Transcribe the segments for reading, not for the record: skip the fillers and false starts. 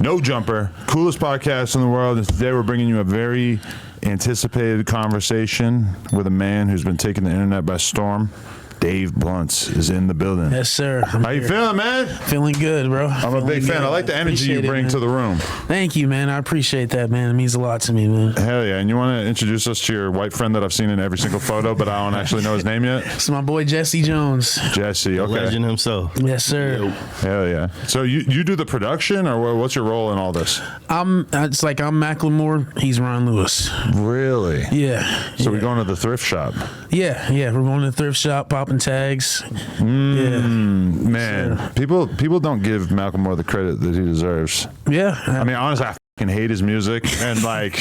No Jumper, coolest podcast in the world. And today we're bringing you a very anticipated conversation with a man who's been taking the internet by storm. Dave Blunts is in the building. Yes, sir. How you feeling, man? Feeling good, bro. I'm a big fan. I like the energy you bring to the room. Thank you, man. I appreciate that, man. It means a lot to me, man. Hell yeah. And you want to introduce us to your white friend that I've seen in every single photo, but I don't actually know his name yet? It's my boy, Jesse Jones. Jesse, okay. Legend himself. Yes, sir. Hell yeah. So you do the production, or what's your role in all this? It's like I'm Macklemore. He's Ron Lewis. Really? Yeah. So we're going to the thrift shop. Yeah. We're going to the thrift shop, popping tags. Man, sure. People don't give Macklemore the credit that he deserves. Yeah. I mean, honestly, I fucking hate his music, and like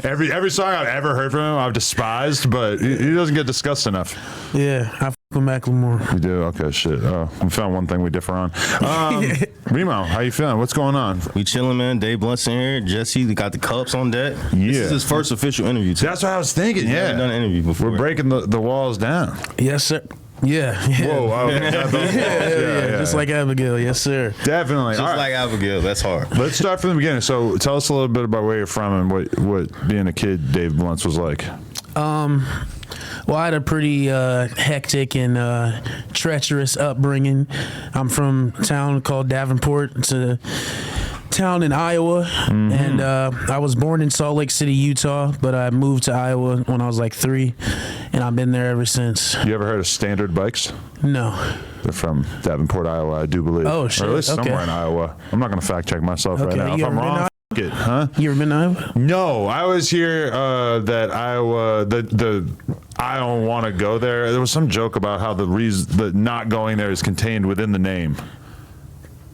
every song I've ever heard from him, I've despised, but he doesn't get discussed enough. Yeah, I fuck with Macklemore. You do? Okay, shit. Oh, we found one thing we differ on. Remo, how you feeling? What's going on? We chilling, man. Dave Blunt's in here. Jesse got the cups on deck. Yeah. This is his first official interview, too. That's what I was thinking, He's never done an interview before. We're breaking the walls down. Yes, sir. Yeah. Whoa. Yeah. Just like Abigail. Yes, sir. Definitely. Just like Abigail. That's hard. Let's start from the beginning. So tell us a little bit about where you're from and what being a kid Dave Blunts was like. Well, I had a pretty hectic and treacherous upbringing. I'm from a town called Davenport. It's a town in Iowa, and I was born in Salt Lake City, Utah, but I moved to Iowa when I was like 3, and I've been there ever since. You ever heard of Standard Bikes? No. They're from Davenport, Iowa, I do believe. Oh, shit. Or at least somewhere in Iowa. I'm not going to fact check myself right now. If I'm wrong, it, huh? You ever been to Iowa? No, I always hear that Iowa, I don't want to go there. There was some joke about how the not going there is contained within the name.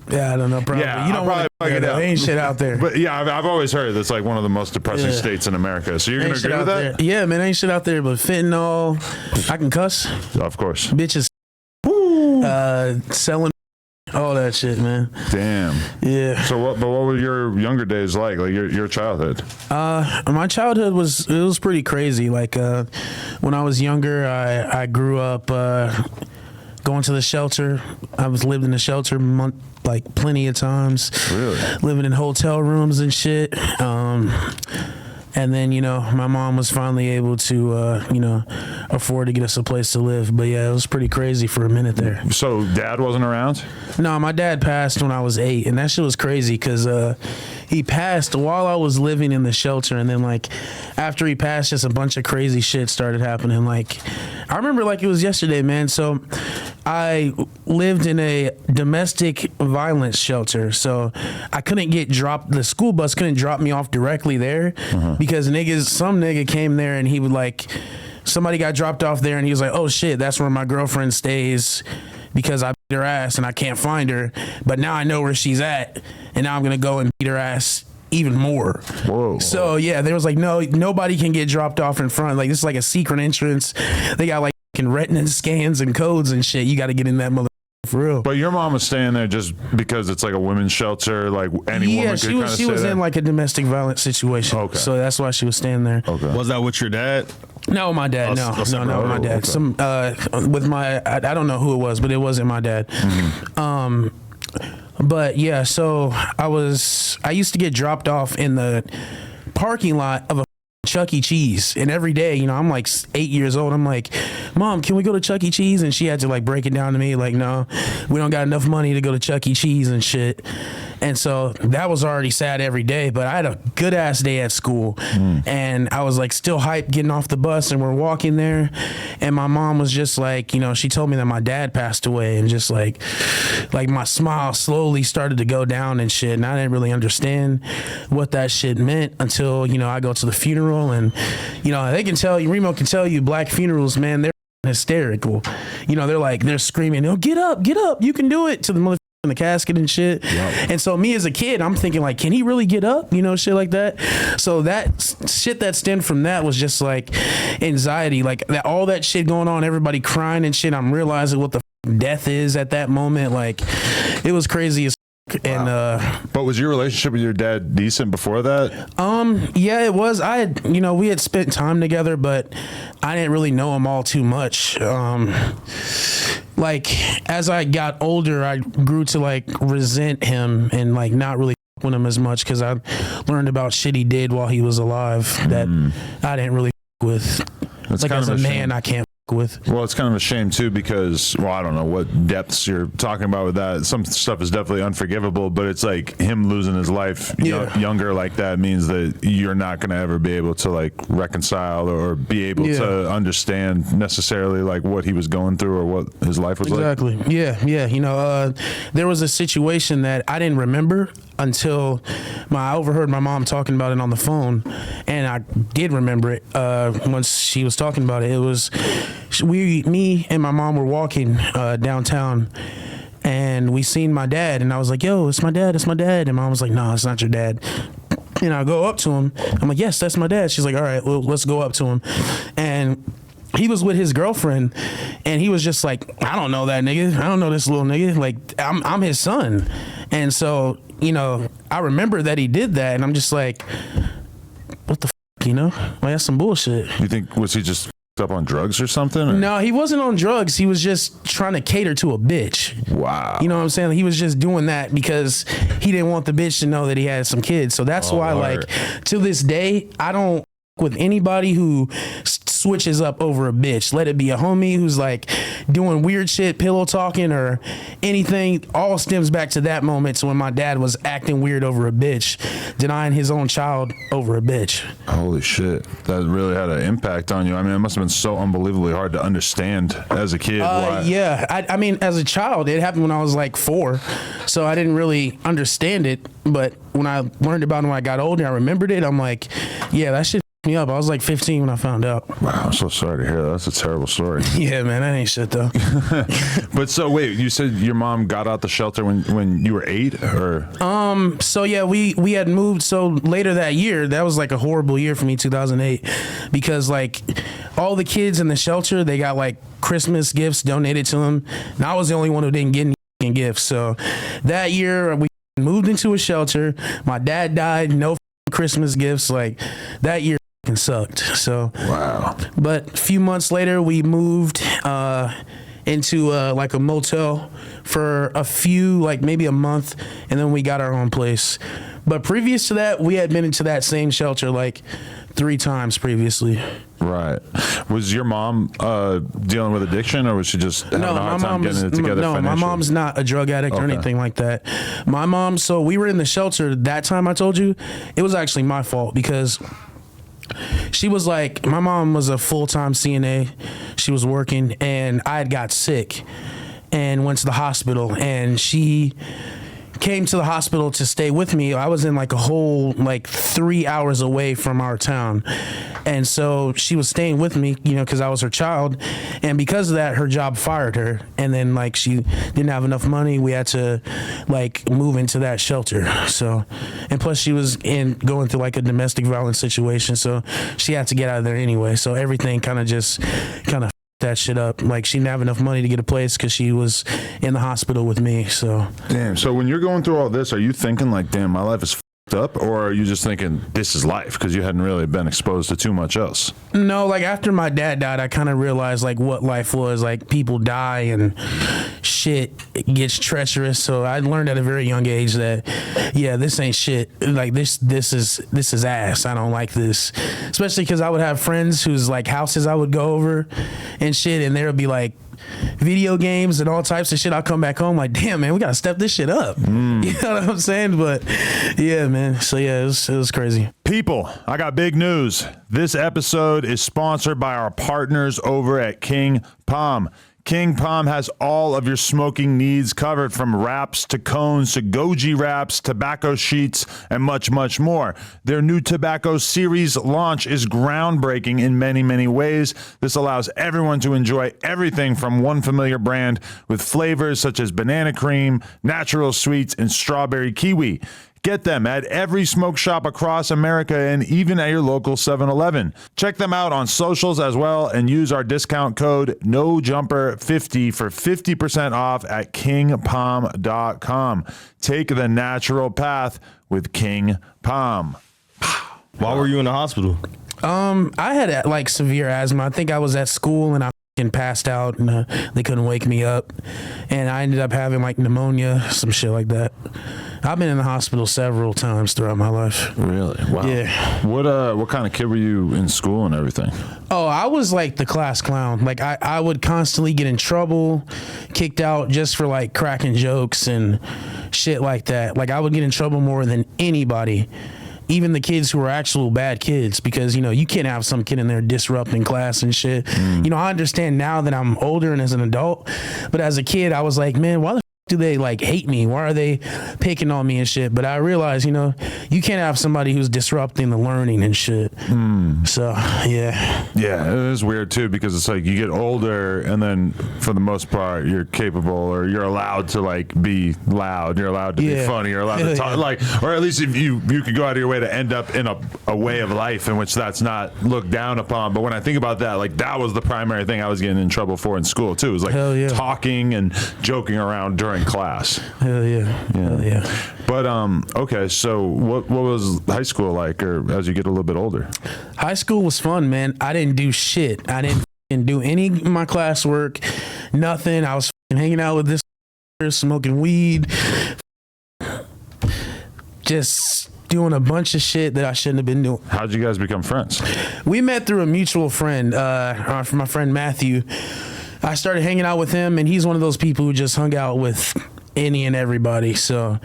Yeah, I don't know. Probably. Yeah, you don't probably fuck it up. There ain't shit out there. But yeah, I've always heard that's like one of the most depressing states in America. So you're going to agree with that? There. Yeah, man, ain't shit out there but fentanyl. I can cuss. Of course. Bitches. Selling all that shit, man. Damn. Yeah. So what were your younger days like your childhood? My childhood was pretty crazy. Like when I was younger, I grew up going to the shelter. I was lived in the shelter like plenty of times. Really? Living in hotel rooms and shit. And then, my mom was finally able to, afford to get us a place to live. But yeah, it was pretty crazy for a minute there. So dad wasn't around? No, my dad passed when I was 8, and that shit was crazy because he passed while I was living in the shelter, and then like after he passed, just a bunch of crazy shit started happening. Like I remember like it was yesterday, man. So I lived in a domestic violence shelter, so I couldn't get dropped. The school bus couldn't drop me off directly there because some nigga came there and he would like. Somebody got dropped off there and he was like, oh shit, that's where my girlfriend stays because I beat her ass and I can't find her. But now I know where she's at and now I'm going to go and beat her ass even more. Whoa. So yeah, there was like, nobody can get dropped off in front. Like this is like a secret entrance. They got like retina scans and codes and shit. You got to get in that mother. For real. But your mom was staying there just because it's like a women's shelter, like any woman could she was in like a domestic violence situation. Okay. So that's why she was staying there. Okay. Was that with your dad? No, my dad. No, my dad. Okay. Some with my I don't know who it was, but it wasn't my dad. But yeah, so I used to get dropped off in the parking lot of a Chuck E. Cheese, and every day, I'm like 8 years old. I'm like, Mom, can we go to Chuck E. Cheese? And she had to like break it down to me, like, no, we don't got enough money to go to Chuck E. Cheese and shit. And so that was already sad every day, but I had a good ass day at school, and I was like still hyped getting off the bus, and we're walking there, and my mom was just like, she told me that my dad passed away, and just like my smile slowly started to go down and shit, and I didn't really understand what that shit meant until I go to the funeral, and they can tell you, Remo can tell you, black funerals, man, they're hysterical. They're screaming, oh, get up, you can do it, to the mother in the casket and shit. Yep. And so me as a kid, I'm thinking like, can he really get up? Shit like that. So that shit that stemmed from that was just like anxiety, like that, all that shit going on, everybody crying and shit. I'm realizing what the death is at that moment. Like it was crazy as and but was your relationship with your dad decent before that? Yeah, it was. I had, we had spent time together, but I didn't really know him all too much. Like as I got older, I grew to like resent him and like not really with him as much because I learned about shit he did while he was alive that I didn't really with. That's like kind as of a a man, shame. I can't with. Well, it's kind of a shame too because, well, I don't know what depths you're talking about with that. Some stuff is definitely unforgivable, but it's like him losing his life younger like that means that you're not going to ever be able to like reconcile or be able to understand necessarily like what he was going through or what his life was like. Exactly. Yeah. You know, there was a situation that I didn't remember until I overheard my mom talking about it on the phone, and I did remember it once she was talking about it. It was me and my mom were walking downtown, and we seen my dad, and I was like, "Yo, it's my dad, it's my dad." And mom was like, "No, it's not your dad." And I go up to him. I'm like, "Yes, that's my dad." She's like, "All right, well, let's go up to him." And he was with his girlfriend, and he was just like, "I don't know that nigga. I don't know this little nigga. Like, I'm his son." And so, you know, I remember that he did that, and I'm just like, what the f-, you know? Like, that's some bullshit. You think, was he just up on drugs or something? Or? No, he wasn't on drugs. He was just trying to cater to a bitch. Wow. You know what I'm saying? He was just doing that because he didn't want the bitch to know that he had some kids. So that's why, Lord. like, to this day, I don't with anybody who switches up over a bitch. Let it be a homie who's like doing weird shit, pillow talking or anything. All stems back to that moment when my dad was acting weird over a bitch, denying his own child over a bitch. Holy shit. That really had an impact on you. I mean, it must have been so unbelievably hard to understand as a kid. Yeah. I mean, as a child, it happened when I was like 4. So I didn't really understand it. But when I learned about it when I got older, I remembered it. I'm like, yeah, that shit me up. I was like 15 when I found out. Wow, I'm so sorry to hear that. That's a terrible story. Yeah, man, that ain't shit though. But so wait, you said your mom got out the shelter when you were 8, or? So yeah, we had moved. So later that year, that was like a horrible year for me, 2008, because like all the kids in the shelter, they got like Christmas gifts donated to them, and I was the only one who didn't get any gifts. So that year we moved into a shelter. My dad died. No Christmas gifts. Like that year sucked. So wow. But a few months later we moved into like a motel for a few, like maybe a month, and then we got our own place. But previous to that, we had been into that same shelter like 3 times previously. Right. Was your mom dealing with addiction, or was she just having a hard time getting it together financially? My mom's not a drug addict or anything like that. My mom, so we were in the shelter that time I told you. It was actually my fault because she was like, my mom was a full-time CNA. She was working, and I had got sick and went to the hospital, and she came to the hospital to stay with me. I was in like a whole like 3 hours away from our town, and so she was staying with me, you know, because I was her child, and because of that her job fired her, and then like she didn't have enough money. We had to like move into that shelter. So, and plus she was going through like a domestic violence situation, so she had to get out of there anyway. So everything kind of that shit up. Like she didn't have enough money to get a place because she was in the hospital with me. So damn. So when you're going through all this, are you thinking like, damn, my life is fucked up, or are you just thinking this is life because you hadn't really been exposed to too much else? No, like after my dad died, I kind of realized like what life was. Like people die and shit gets treacherous. So I learned at a very young age that yeah, this ain't shit. Like this is ass. I don't like this, especially because I would have friends whose like houses I would go over and shit, and there would be like video games and all types of shit. I'll come back home like, damn man, we gotta step this shit up. You know what I'm saying? But yeah, man. So yeah, it was crazy. People, I got big news. This episode is sponsored by our partners over at King Palm. King Palm has all of your smoking needs covered, from wraps to cones to goji wraps, tobacco sheets, and much, much more. Their new tobacco series launch is groundbreaking in many, many ways. This allows everyone to enjoy everything from one familiar brand with flavors such as banana cream, natural sweets, and strawberry kiwi. Get them at every smoke shop across America and even at your local 7-Eleven. Check them out on socials as well and use our discount code NOJUMPER50 for 50% off at kingpalm.com. Take the natural path with King Palm. Why were you in the hospital? I had like severe asthma. I think I was at school and I passed out, and they couldn't wake me up, and I ended up having like pneumonia, some shit like that. I've been in the hospital several times throughout my life. Really? Wow. Yeah. What kind of kid were you in school and everything? Oh, I was like the class clown. Like I would constantly get in trouble, kicked out just for like cracking jokes and shit like that. Like I would get in trouble more than anybody. Even the kids who were actual bad kids, because, you know, you can't have some kid in there disrupting class and shit. You know, I understand now that I'm older and as an adult, but as a kid, I was like, man, why the do they like hate me? Why are they picking on me and shit? But I realized, you know, you can't have somebody who's disrupting the learning and shit. So, yeah. Yeah, it is weird too, because it's like you get older and then for the most part you're capable or you're allowed to like be loud, you're allowed to be funny, you're allowed to talk like, or at least if you could go out of your way to end up in a way of life in which that's not looked down upon. But when I think about that, like that was the primary thing I was getting in trouble for in school too. It was like talking and joking around during class. Hell yeah. Hell yeah. But okay, so what was high school like, or as you get a little bit older? High school was fun, man. I didn't do shit. I didn't do any of my classwork, nothing. I was hanging out with this, smoking weed, just doing a bunch of shit that I shouldn't have been doing. How'd you guys become friends? We met through a mutual friend, from my friend Matthew. I started hanging out with him, and he's one of those people who just hung out with any and everybody. So,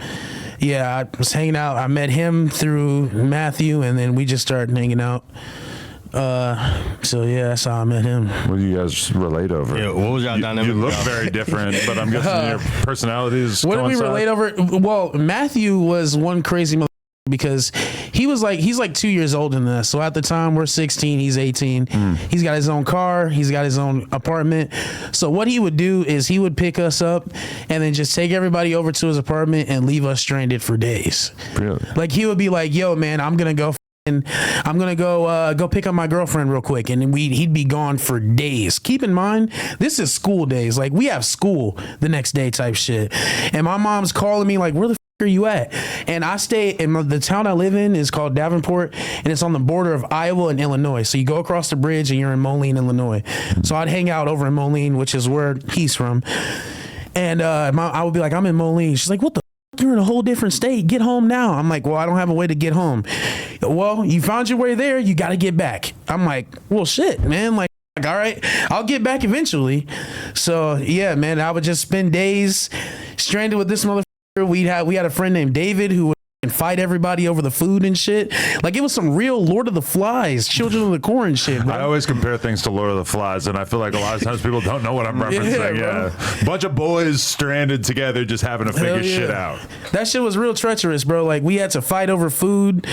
yeah, I was hanging out. I met him through Matthew, and then we just started hanging out. So, yeah, that's how I met him. What do you guys relate over? Yeah, what was y'all dynamic? You look very different, but I'm guessing your personalities What did we relate over? Well, Matthew was one crazy motherfucker because he's like 2 years older than us. So at the time we're 16, he's 18. He's got his own car, he's got his own apartment. So what he would do is he would pick us up and then just take everybody over to his apartment and leave us stranded for days. Really? Like he would be like, yo man, I'm gonna go go pick up my girlfriend real quick, and he'd be gone for days. Keep in mind, this is school days. Like we have school the next day type shit, and my mom's calling me like, where the are you at? And I stay in the town I live in is called Davenport, and it's on the border of Iowa and Illinois. So you go across the bridge and you're in Moline, Illinois. So I'd hang out over in Moline, which is where he's from, and I would be like, I'm in Moline. She's like, what the you're in a whole different state, get home now. I'm like, well, I don't have a way to get home. Well, you found your way there, you got to get back. I'm like, well shit, man, like all right, I'll get back eventually. So yeah, man, I would just spend days stranded with this motherfucker. We had a friend named David who would fight everybody over the food and shit. Like it was some real Lord of the Flies, Children of the Corn shit, bro. I always compare things to Lord of the Flies, and I feel like a lot of times people don't know what I'm referencing. Yeah, bunch of boys stranded together just having to figure shit out. That shit was real treacherous, bro. Like we had to fight over food,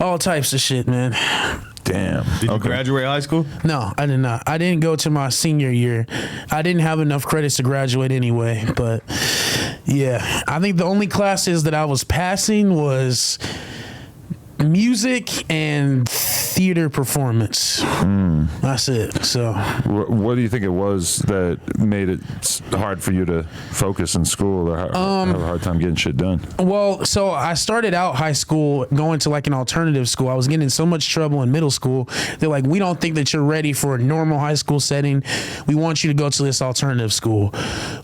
all types of shit, man. Damn. Did you graduate high school? No, I did not. I didn't go to my senior year. I didn't have enough credits to graduate anyway. But yeah, I think the only classes that I was passing was music and theater performance. That's it. So what do you think it was that made it hard for you to focus in school or have a hard time getting shit done? Well, so I started out high school going to like an alternative school. I was getting in so much trouble in middle school. They're like, we don't think that you're ready for a normal high school setting. We want you to go to this alternative school.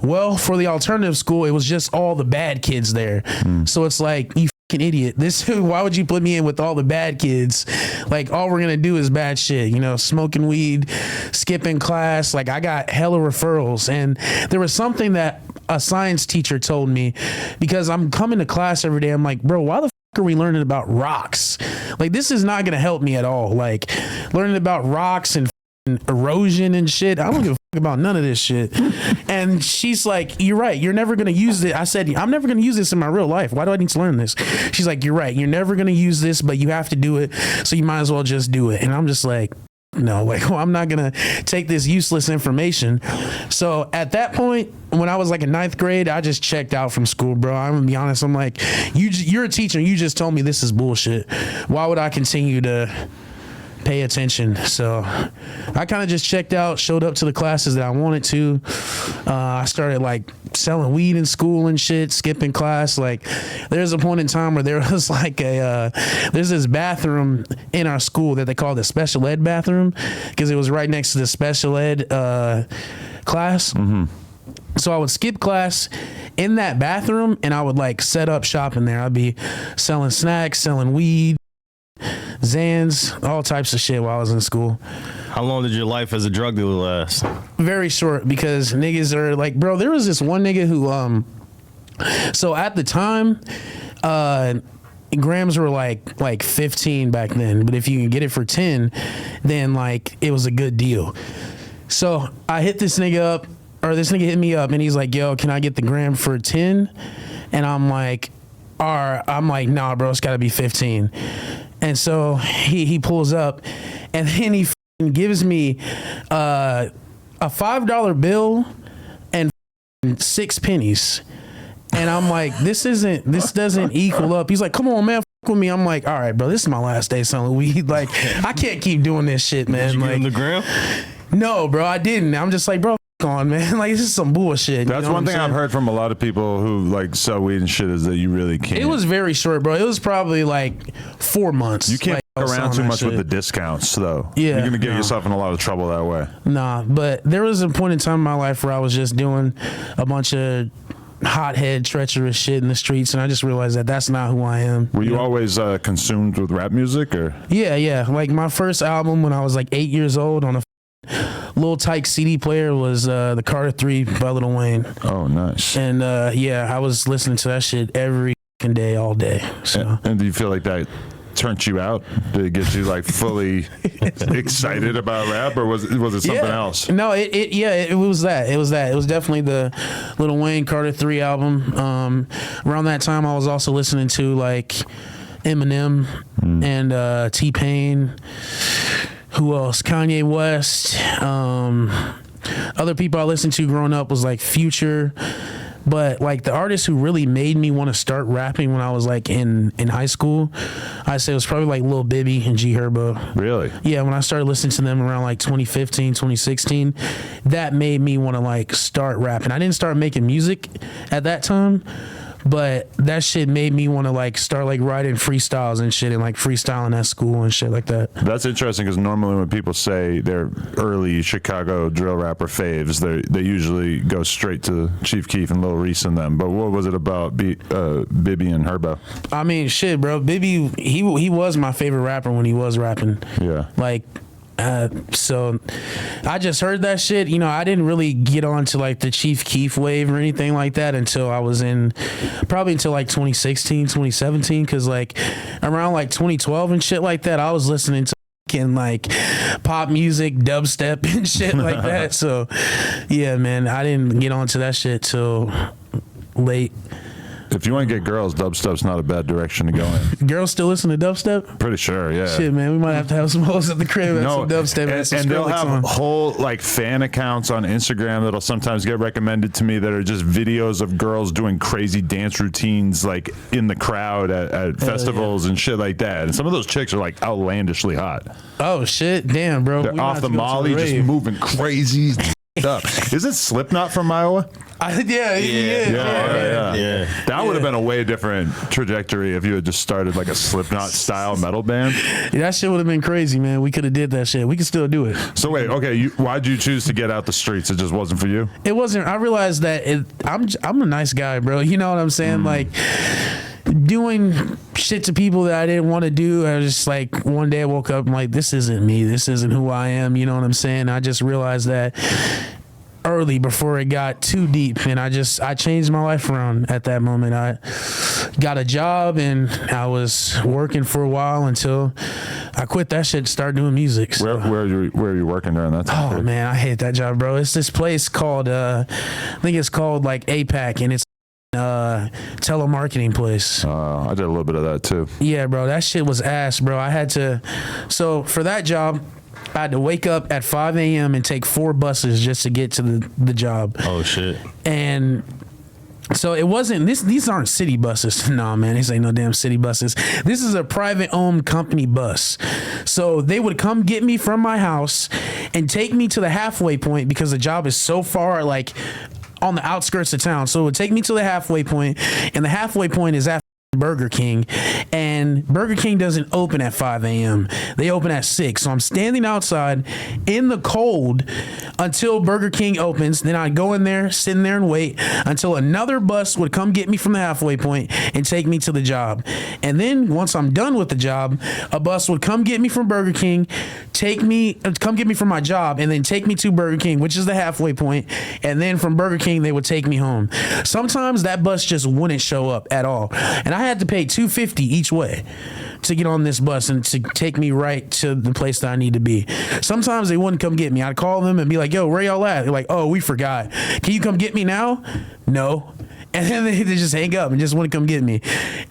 Well, for the alternative school, it was just all the bad kids there. So it's like, you idiot. Why would you put me in with all the bad kids? Like all we're gonna do is bad shit, you know, smoking weed, skipping class. Like I got hella referrals, and there was something that a science teacher told me, because I'm coming to class every day. I'm like, bro, why the are we learning about rocks? Like this is not gonna help me at all. Like learning about rocks and erosion and shit, I don't give a fuck about none of this shit. And she's like, you're right, you're never gonna use it. I said, I'm never gonna use this in my real life. Why do I need to learn this? She's like, you're right, you're never gonna use this, but you have to do it, so you might as well just do it. And I'm just like, no, like, well, I'm not gonna take this useless information. So at that point, when I was like in 9th grade, I just checked out from school, bro. I'm gonna be honest. I'm like, you're a teacher, you just told me this is bullshit. Why would I continue to pay attention? So I kind of just checked out, showed up to the classes that I wanted to. I started like selling weed in school and shit, skipping class. Like there's a point in time where there was like there's this bathroom in our school that they call the special ed bathroom, because it was right next to the special ed class. So I would skip class in that bathroom, and I would like set up shop in there. I'd be selling snacks, selling weed, Zans, all types of shit while I was in school. How long did your life as a drug dealer last? Very short, because niggas are like, bro, there was this one nigga who, so at the time, grams were like 15 back then, but if you can get it for 10, then like it was a good deal. So I hit this nigga up, or this nigga hit me up, and he's like, yo, can I get the gram for 10? And I'm like, nah, bro, it's gotta be 15. And so he pulls up, and then he gives me a $5 bill and 6 pennies. And I'm like, this doesn't equal up. He's like, come on, man, f with me. I'm like, all right, bro, this is my last day selling weed. Like, I can't keep doing this shit, man. Did you like, give him the gram? No, bro, I didn't. I'm just like, bro, on, man. Like, this is some bullshit. That's one thing I've heard from a lot of people who like sell weed and shit is that you really can't. It was very short, bro. It was probably like 4 months. You can't like, fuck around too much with the discounts, though. Yeah, you're gonna get yourself in a lot of trouble that way. Nah, but there was a point in time in my life where I was just doing a bunch of hothead, treacherous shit in the streets, and I just realized that that's not who I am. Were you always consumed with rap music, or? Yeah. Like my first album when I was like 8 years old on a Lil Tyke CD player was the Carter 3 by Lil Wayne. Oh, nice. And yeah, I was listening to that shit every fucking day, all day. So. And do you feel like that turned you out? Did it get you like fully excited about rap, or was it something else? No, it was that. It was definitely the Lil Wayne Carter 3 album. Around that time, I was also listening to like Eminem and T-Pain. Who else? Kanye West. Other people I listened to growing up was like Future. But like the artists who really made me want to start rapping when I was like in high school, I'd say it was probably like Lil Bibby and G Herbo. Really? Yeah, when I started listening to them around like 2015, 2016, that made me want to like start rapping. I didn't start making music at that time, but that shit made me want to like start like writing freestyles and shit and like freestyling at school and shit like that. That's interesting because normally when people say they're early Chicago drill rapper faves, they usually go straight to Chief Keef and Lil Reese and them. But what was it about Bibby and Herbo? I mean, shit, bro. Bibby, he was my favorite rapper when he was rapping. Yeah. Like, so I just heard that shit. You know, I didn't really get on to like the Chief Keef wave or anything like that until I was probably until like 2016, 2017. Cause like around like 2012 and shit like that, I was listening to like pop music, dubstep and shit like that. So yeah, man, I didn't get onto that shit till late. If you want to get girls, dubstep's not a bad direction to go in. Girls still listen to dubstep? Pretty sure, yeah. Shit, man, we might have to have some hoes at the crib and some dubstep. And they'll have whole like fan accounts on Instagram that'll sometimes get recommended to me that are just videos of girls doing crazy dance routines like in the crowd at festivals and shit like that. And some of those chicks are like outlandishly hot. Oh shit, damn, bro. They're off the molly, just moving crazy up. Isn't Slipknot from Iowa? Yeah. That would have been a way different trajectory if you had just started like a Slipknot style metal band. Yeah, that shit would have been crazy, man. We could have did that shit. We could still do it. So wait, okay, why'd you choose to get out the streets? It just wasn't for you? It wasn't. I realized that I'm a nice guy, bro. You know what I'm saying? Like doing shit to people that I didn't want to do. I was just like, one day I woke up and like, this isn't me. This isn't who I am. You know what I'm saying? I just realized that early before it got too deep, and I changed my life around at that moment. I got a job and I was working for a while until I quit that shit and started doing music. So. Where are you working during that time? Oh man, I hate that job, bro. It's this place called I think it's called like APAC, and it's telemarketing place. I did a little bit of that too. Yeah, bro, that shit was ass, bro. So for that job, I had to wake up at 5 a.m. and take 4 buses just to get to the job. Oh shit. And so it wasn't these aren't city buses. Nah, man, these ain't no damn city buses. This is a private owned company bus. So they would come get me from my house and take me to the halfway point because the job is so far like on the outskirts of town. So it would take me to the halfway point, and the halfway point is after Burger King, and Burger King doesn't open at 5 a.m. They open at 6. So I'm standing outside in the cold until Burger King opens. Then I'd go in there, sitting there and wait until another bus would come get me from the halfway point and take me to the job. And then once I'm done with the job, a bus would come get me from Burger King, come get me from my job, and then take me to Burger King, which is the halfway point. And then from Burger King, they would take me home. Sometimes that bus just wouldn't show up at all. And I had to pay $250 each way to get on this bus and to take me right to the place that I need to be. Sometimes they wouldn't come get me. I'd call them and be like, yo, where y'all at? They're like, oh, we forgot. Can you come get me now? No. And then they just hang up and just want to come get me.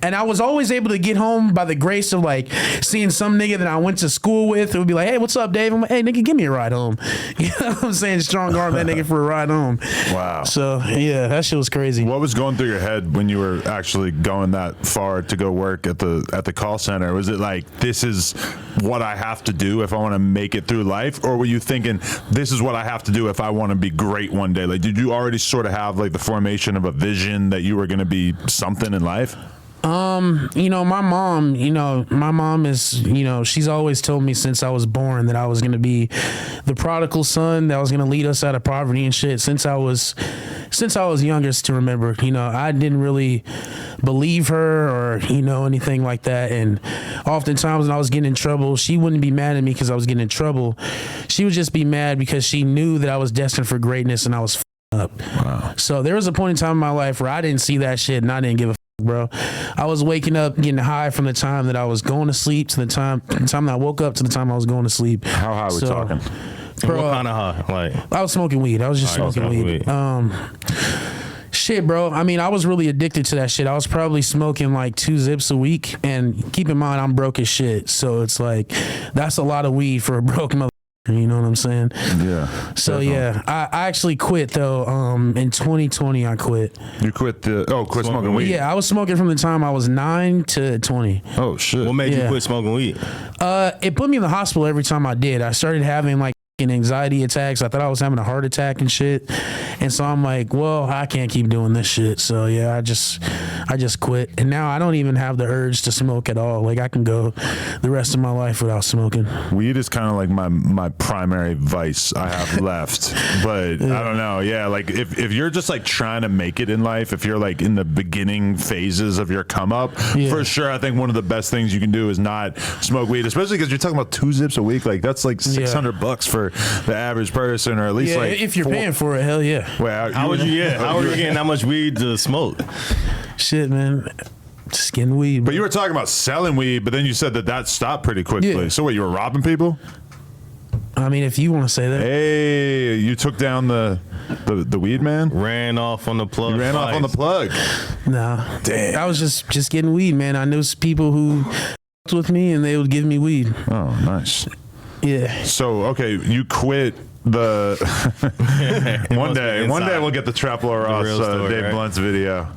And I was always able to get home by the grace of like seeing some nigga that I went to school with. It would be like, hey, what's up, Dave? I'm like, hey, nigga, give me a ride home. You know what I'm saying? Strong arm that nigga for a ride home. Wow. So yeah, that shit was crazy. What was going through your head when you were actually going that far to go work at the call center? Was it like, this is what I have to do if I want to make it through life? Or were you thinking, this is what I have to do if I want to be great one day? Like, did you already sort of have like the formation of a vision that you were going to be something in life? My mom is, she's always told me since I was born that I was going to be the prodigal son that was going to lead us out of poverty and shit since I was youngest to remember. I didn't really believe her or, anything like that. And oftentimes when I was getting in trouble, she wouldn't be mad at me because I was getting in trouble. She would just be mad because she knew that I was destined for greatness and I was up. Wow. So there was a point in time in my life where I didn't see that shit and I didn't give a bro. I was waking up getting high from the time that I was going to sleep to the time that I woke up to the time I was going to sleep. How high are we talking? Bro, what kind of high? Like, I was smoking weed. I was just smoking weed. Shit, bro. I mean, I was really addicted to that shit. I was probably smoking like 2 zips a week. And keep in mind, I'm broke as shit. So it's like, that's a lot of weed for a broke mother. You know what I'm saying? Yeah. So definitely. Yeah, I actually quit though. In 2020, I quit. You quit quit smoking weed? Yeah, I was smoking from the time I was 9 to 20. Oh shit! What made you quit smoking weed? It put me in the hospital every time I did. I started having like anxiety attacks. I thought I was having a heart attack and shit. And so I'm like, well, I can't keep doing this shit. So yeah, I just quit. And now I don't even have the urge to smoke at all. Like I can go the rest of my life without smoking. Weed is kind of like my primary vice I have left. But I don't know. Yeah, like if you're just like trying to make it in life, if you're like in the beginning phases of your come up, for sure, I think one of the best things you can do is not smoke weed, especially because you're talking about 2 zips a week. Like that's like $600 for the average person, or at least like if you're paying for it, hell yeah. Well, how would you getting that much weed to smoke? Shit, man. Just getting weed. Bro. But you were talking about selling weed, but then you said that stopped pretty quickly. Yeah. So what, you were robbing people? I mean, if you want to say that. Hey, you took down the weed man? Ran off on the plug. You ran off on the plug. No. Damn. I was just getting weed, man. I knew people who with me and they would give me weed. Oh, nice. Yeah. So, okay, you quit the one day we'll get the Traplo Ross Dave right? Blunt's video.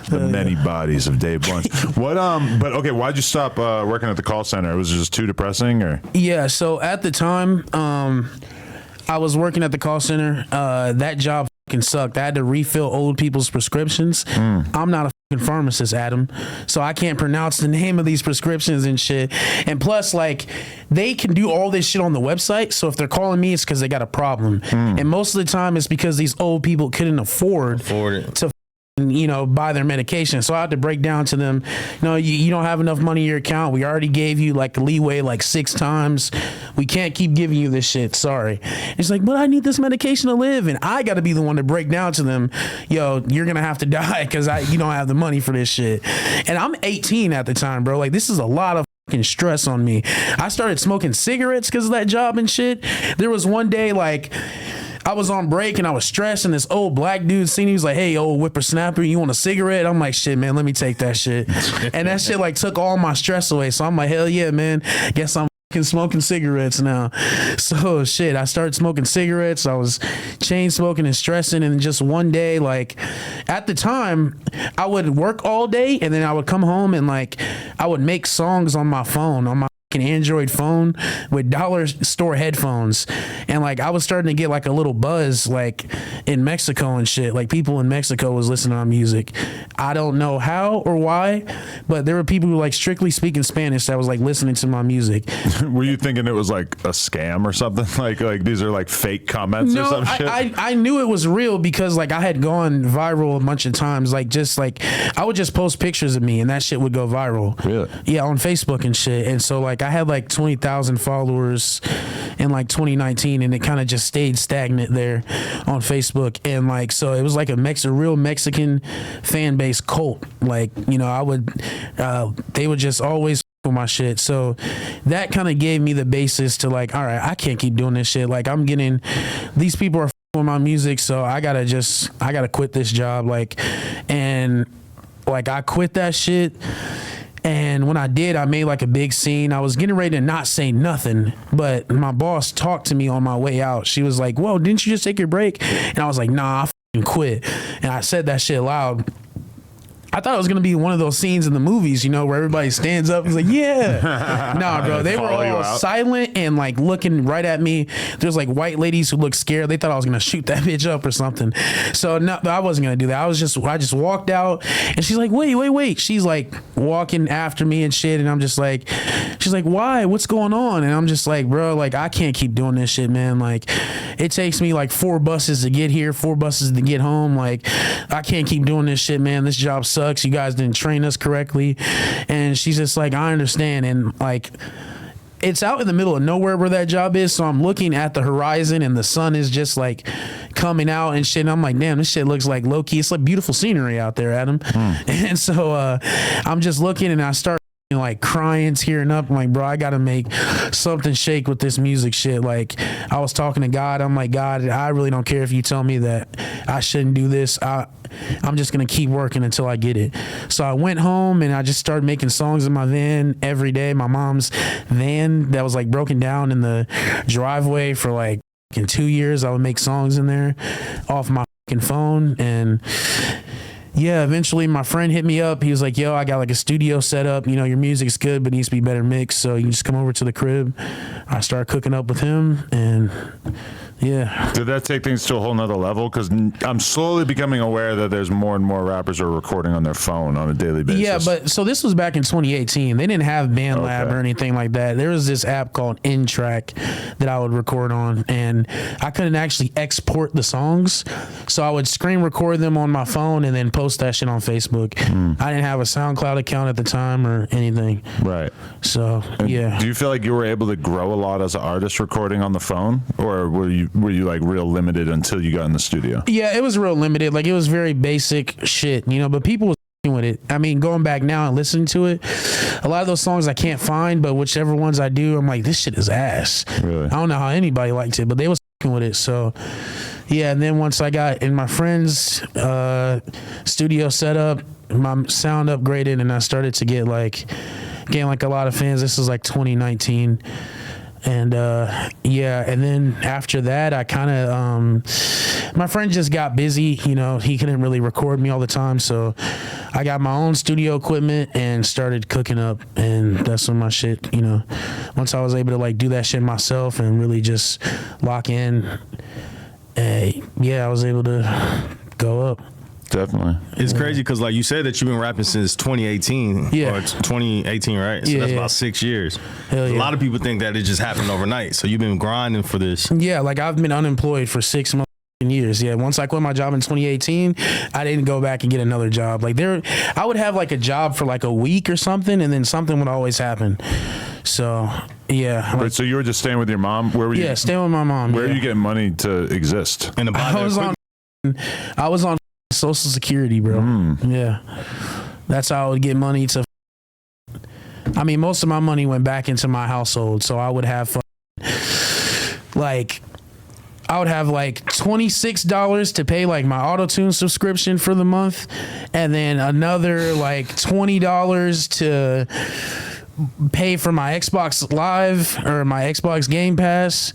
The many bodies of Dave Blunt. What but okay, why'd you stop working at the call center? Was it just too depressing or? Yeah, so at the time I was working at the call center. That job fucking sucked. I had to refill old people's prescriptions. I'm not a fucking pharmacist, Adam, so I can't pronounce the name of these prescriptions and shit. And plus, like, they can do all this shit on the website, so if they're calling me, it's because they got a problem. And most of the time, it's because these old people couldn't afford it to buy their medication. So I had to break down to them, you don't have enough money in your account. We already gave you like leeway like 6 times. We can't keep giving you this shit. Sorry. And it's like, but I need this medication to live. And I got to be the one to break down to them, you're going to have to die because you don't have the money for this shit. And I'm 18 at the time, bro. Like, this is a lot of fucking stress on me. I started smoking cigarettes because of that job and shit. There was one day, like, I was on break and I was stressed, and this old black dude seen me. He was like, hey, old whippersnapper, you want a cigarette? I'm like, shit, man, let me take that shit. And that shit like took all my stress away. So I'm like, hell yeah, man. Guess I'm smoking cigarettes now. So shit, I started smoking cigarettes. I was chain smoking and stressing. And just one day, like, at the time, I would work all day and then I would come home and like I would make songs on my phone, on my an Android phone with dollar store headphones, and like I was starting to get like a little buzz like in Mexico and shit. Like people in Mexico was listening to my music. I don't know how or why, but there were people who like strictly speaking Spanish that was like listening to my music. Were you thinking it was like a scam or something? Like these are like fake comments or some shit? I knew it was real because like I had gone viral a bunch of times. Like just like I would just post pictures of me and that shit would go viral. Really? Yeah, on Facebook and shit. And so like I had like 20,000 followers in like 2019, and it kind of just stayed stagnant there on Facebook. And like so it was like a real Mexican fan base cult. Like, you know, they would just always with my shit. So that kind of gave me the basis to like, all right, I can't keep doing this shit. Like these people are with my music, so I gotta quit this job. Like, and like I quit that shit. And when I did, I made like a big scene. I was getting ready to not say nothing, but my boss talked to me on my way out. She was like, "Whoa, didn't you just take your break?" And I was like, "Nah, I f***ing quit." And I said that shit loud. I thought it was gonna be one of those scenes in the movies, you know, where everybody stands up and is like, "Yeah." Nah, bro, they were all silent and like looking right at me. There's like white ladies who looked scared. They thought I was gonna shoot that bitch up or something. So no, I wasn't gonna do that. I just walked out, and she's like, "Wait." She's like walking after me and shit, and I'm just like, she's like, "Why? What's going on?" And I'm just like, "Bro, like I can't keep doing this shit, man. Like it takes me like 4 buses to get here, 4 buses to get home. Like I can't keep doing this shit, man. This job sucks. You guys didn't train us correctly." And she's just like, "I understand." And like it's out in the middle of nowhere where that job is, so I'm looking at the horizon and the sun is just like coming out and shit, and I'm like, damn, this shit looks like low-key. It's like beautiful scenery out there, Adam. And so I'm just looking, and I start like crying, tearing up. I'm like, bro, I gotta make something shake with this music shit. Like I was talking to God. I'm like, God, I really don't care if you tell me that I shouldn't do this. I'm just gonna keep working until I get it. So I went home and I just started making songs in my van every day. My mom's van that was like broken down in the driveway for like in 2 years. I would make songs in there off my fucking phone. And yeah, eventually my friend hit me up. He was like, "Yo, I got like a studio set up. You know, your music's good, but it needs to be better mixed. So you just come over to the crib." I started cooking up with him, and yeah. Did that take things to a whole nother level? Because I'm slowly becoming aware that there's more and more rappers who are recording on their phone on a daily basis. Yeah, but so this was back in 2018. They didn't have BandLab or anything like that. There was this app called N-Track that I would record on, and I couldn't actually export the songs. So I would screen record them on my phone and then post that shit on Facebook. I didn't have a SoundCloud account at the time or anything. Right. So, yeah. Do you feel like you were able to grow a lot as an artist recording on the phone, or were you like real limited until you got in the studio? Yeah, it was real limited. Like it was very basic shit, you know, but people was with it. I mean, going back now and listening to it, a lot of those songs I can't find, but whichever ones I do, I'm like, this shit is ass. Really? I don't know how anybody liked it, but they was with it. So yeah, and then once I got in my friend's studio set up, my sound upgraded, and I started to get like a lot of fans. This was like 2019. And yeah, and then after that, I kind of my friend just got busy, you know, he couldn't really record me all the time, so I got my own studio equipment and started cooking up. And that's when my shit, you know, once I was able to like do that shit myself and really just lock in, yeah, I was able to go up. Definitely. It's crazy because, like you said, that you've been rapping since 2018. Yeah. Or 2018, right? So that's about 6 years. Hell yeah. A lot of people think that it just happened overnight. So you've been grinding for this. Yeah, like I've been unemployed for 6 months. Years. Yeah, once I quit my job in 2018, I didn't go back and get another job. Like I would have like a job for like a week or something, and then something would always happen. So yeah. Like, so you were just staying with your mom? Where were you? Yeah, staying with my mom. Where are you getting money to exist? And I was on Social Security, bro. Yeah, that's how I would get money to. I mean, most of my money went back into my household, so I would have like $26 to pay like my auto-tune subscription for the month, and then another like $20 to pay for my Xbox Live or my Xbox Game Pass,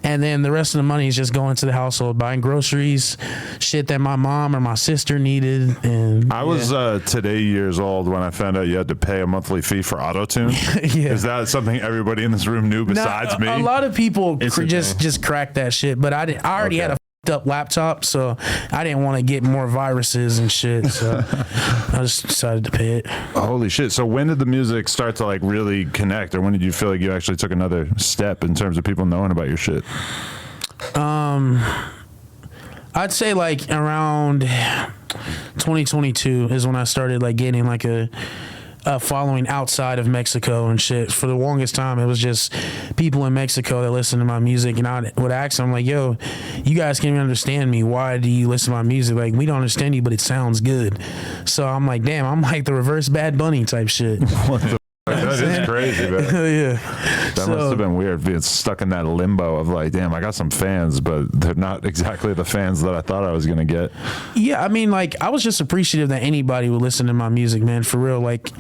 and then the rest of the money is just going to the household, buying groceries, shit that my mom or my sister needed. And I was today years old when I found out you had to pay a monthly fee for auto-tune. Yeah. Is that something everybody in this room knew besides me? A lot of people It's just cracked that shit, but I already had a f***ed up laptop, so I didn't want to get more viruses and shit, so I just decided to pay it. Holy shit. So when did the music start to like really connect, or when did you feel like you actually took another step in terms of people knowing about your shit? I'd say like around 2022 is when I started like getting like a following outside of Mexico and shit. For the longest time, it was just people in Mexico that listened to my music, and I would ask them like, yo, you guys can't even understand me. Why do you listen to my music? Like, we don't understand you, but it sounds good. So I'm like, damn, I'm like the reverse Bad Bunny type shit. What the that is crazy, man. Yeah. That must have been weird being stuck in that limbo of like, damn, I got some fans, but they're not exactly the fans that I thought I was going to get. Yeah, I mean, like, I was just appreciative that anybody would listen to my music, man, for real. Like,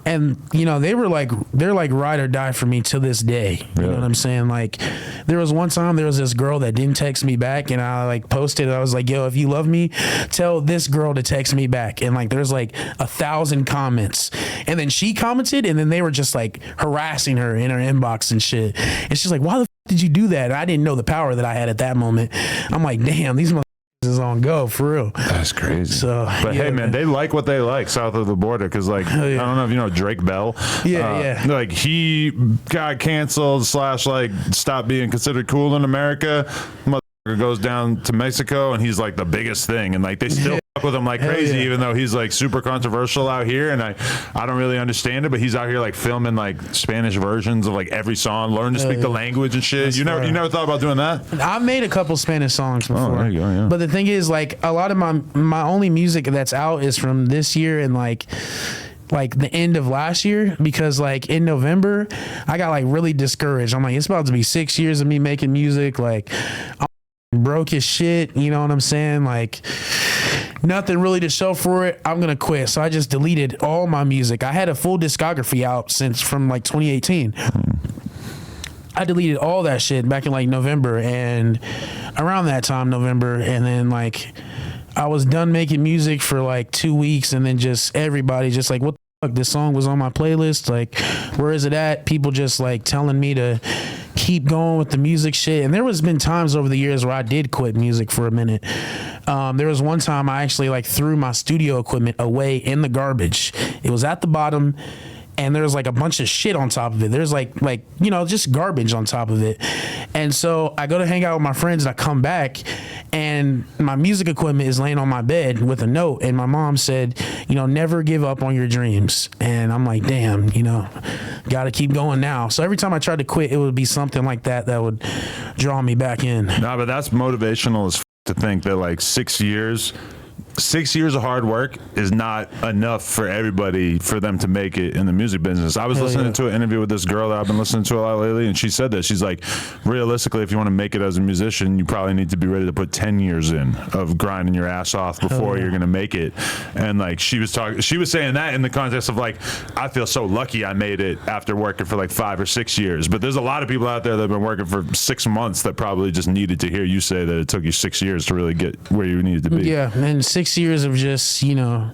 and, you know, they're like ride or die for me to this day. You know what I'm saying? Like, there was one time there was this girl that didn't text me back, and I like posted, I was like, yo, if you love me, tell this girl to text me back. And like, there's like 1,000 comments. And then she commented, and then they were just like harassing her in her inbox and shit. And she's like, why the f did you do that? And I didn't know the power that I had at that moment. I'm like, damn, these motherfuckers is on go for real. That's crazy. So, but yeah, hey, man, they like what they like south of the border, because like, I don't know if you know Drake Bell. Yeah. Like, he got canceled / like stopped being considered cool in America. Motherfucker goes down to Mexico, and he's like the biggest thing, and like they still fuck with him like crazy, even though he's like super controversial out here, and I don't really understand it, but he's out here like filming like Spanish versions of like every song, learn to speak the language and shit. You never thought about doing that? I've made a couple Spanish songs before. Oh, there you go, yeah. But the thing is, like, a lot of my only music that's out is from this year and like the end of last year, because like in November I got like really discouraged. I'm like, it's about to be 6 years of me making music, like I'm broke as shit, you know what I'm saying? Like, nothing really to show for it. I'm gonna quit. So I just deleted all my music. I had a full discography out from like 2018. I deleted all that shit back in like November, and around that time, November, and then like I was done making music for like 2 weeks, and then just everybody just like, what the fuck, this song was on my playlist, like, where is it at? People just like telling me to keep going with the music shit. And there was been times over the years where I did quit music for a minute. There was one time I actually like threw my studio equipment away in the garbage. It was at the bottom, and there's like a bunch of shit on top of it. There's like you know, just garbage on top of it. And so I go to hang out with my friends, and I come back, and my music equipment is laying on my bed with a note, and my mom said, you know, never give up on your dreams. And I'm like, damn, you know, gotta keep going now. So every time I tried to quit, it would be something like that would draw me back in. No, but that's motivational as to think that like 6 years of hard work is not enough for everybody for them to make it in the music business. I was listening to an interview with this girl that I've been listening to a lot lately, and she said that she's like, realistically, if you want to make it as a musician, you probably need to be ready to put 10 years in of grinding your ass off before you're going to make it. And like she was saying that in the context of like, I feel so lucky I made it after working for like 5 or 6 years. But there's a lot of people out there that have been working for 6 months that probably just needed to hear you say that it took you 6 years to really get where you needed to be. Yeah, and 6 years of just, you know,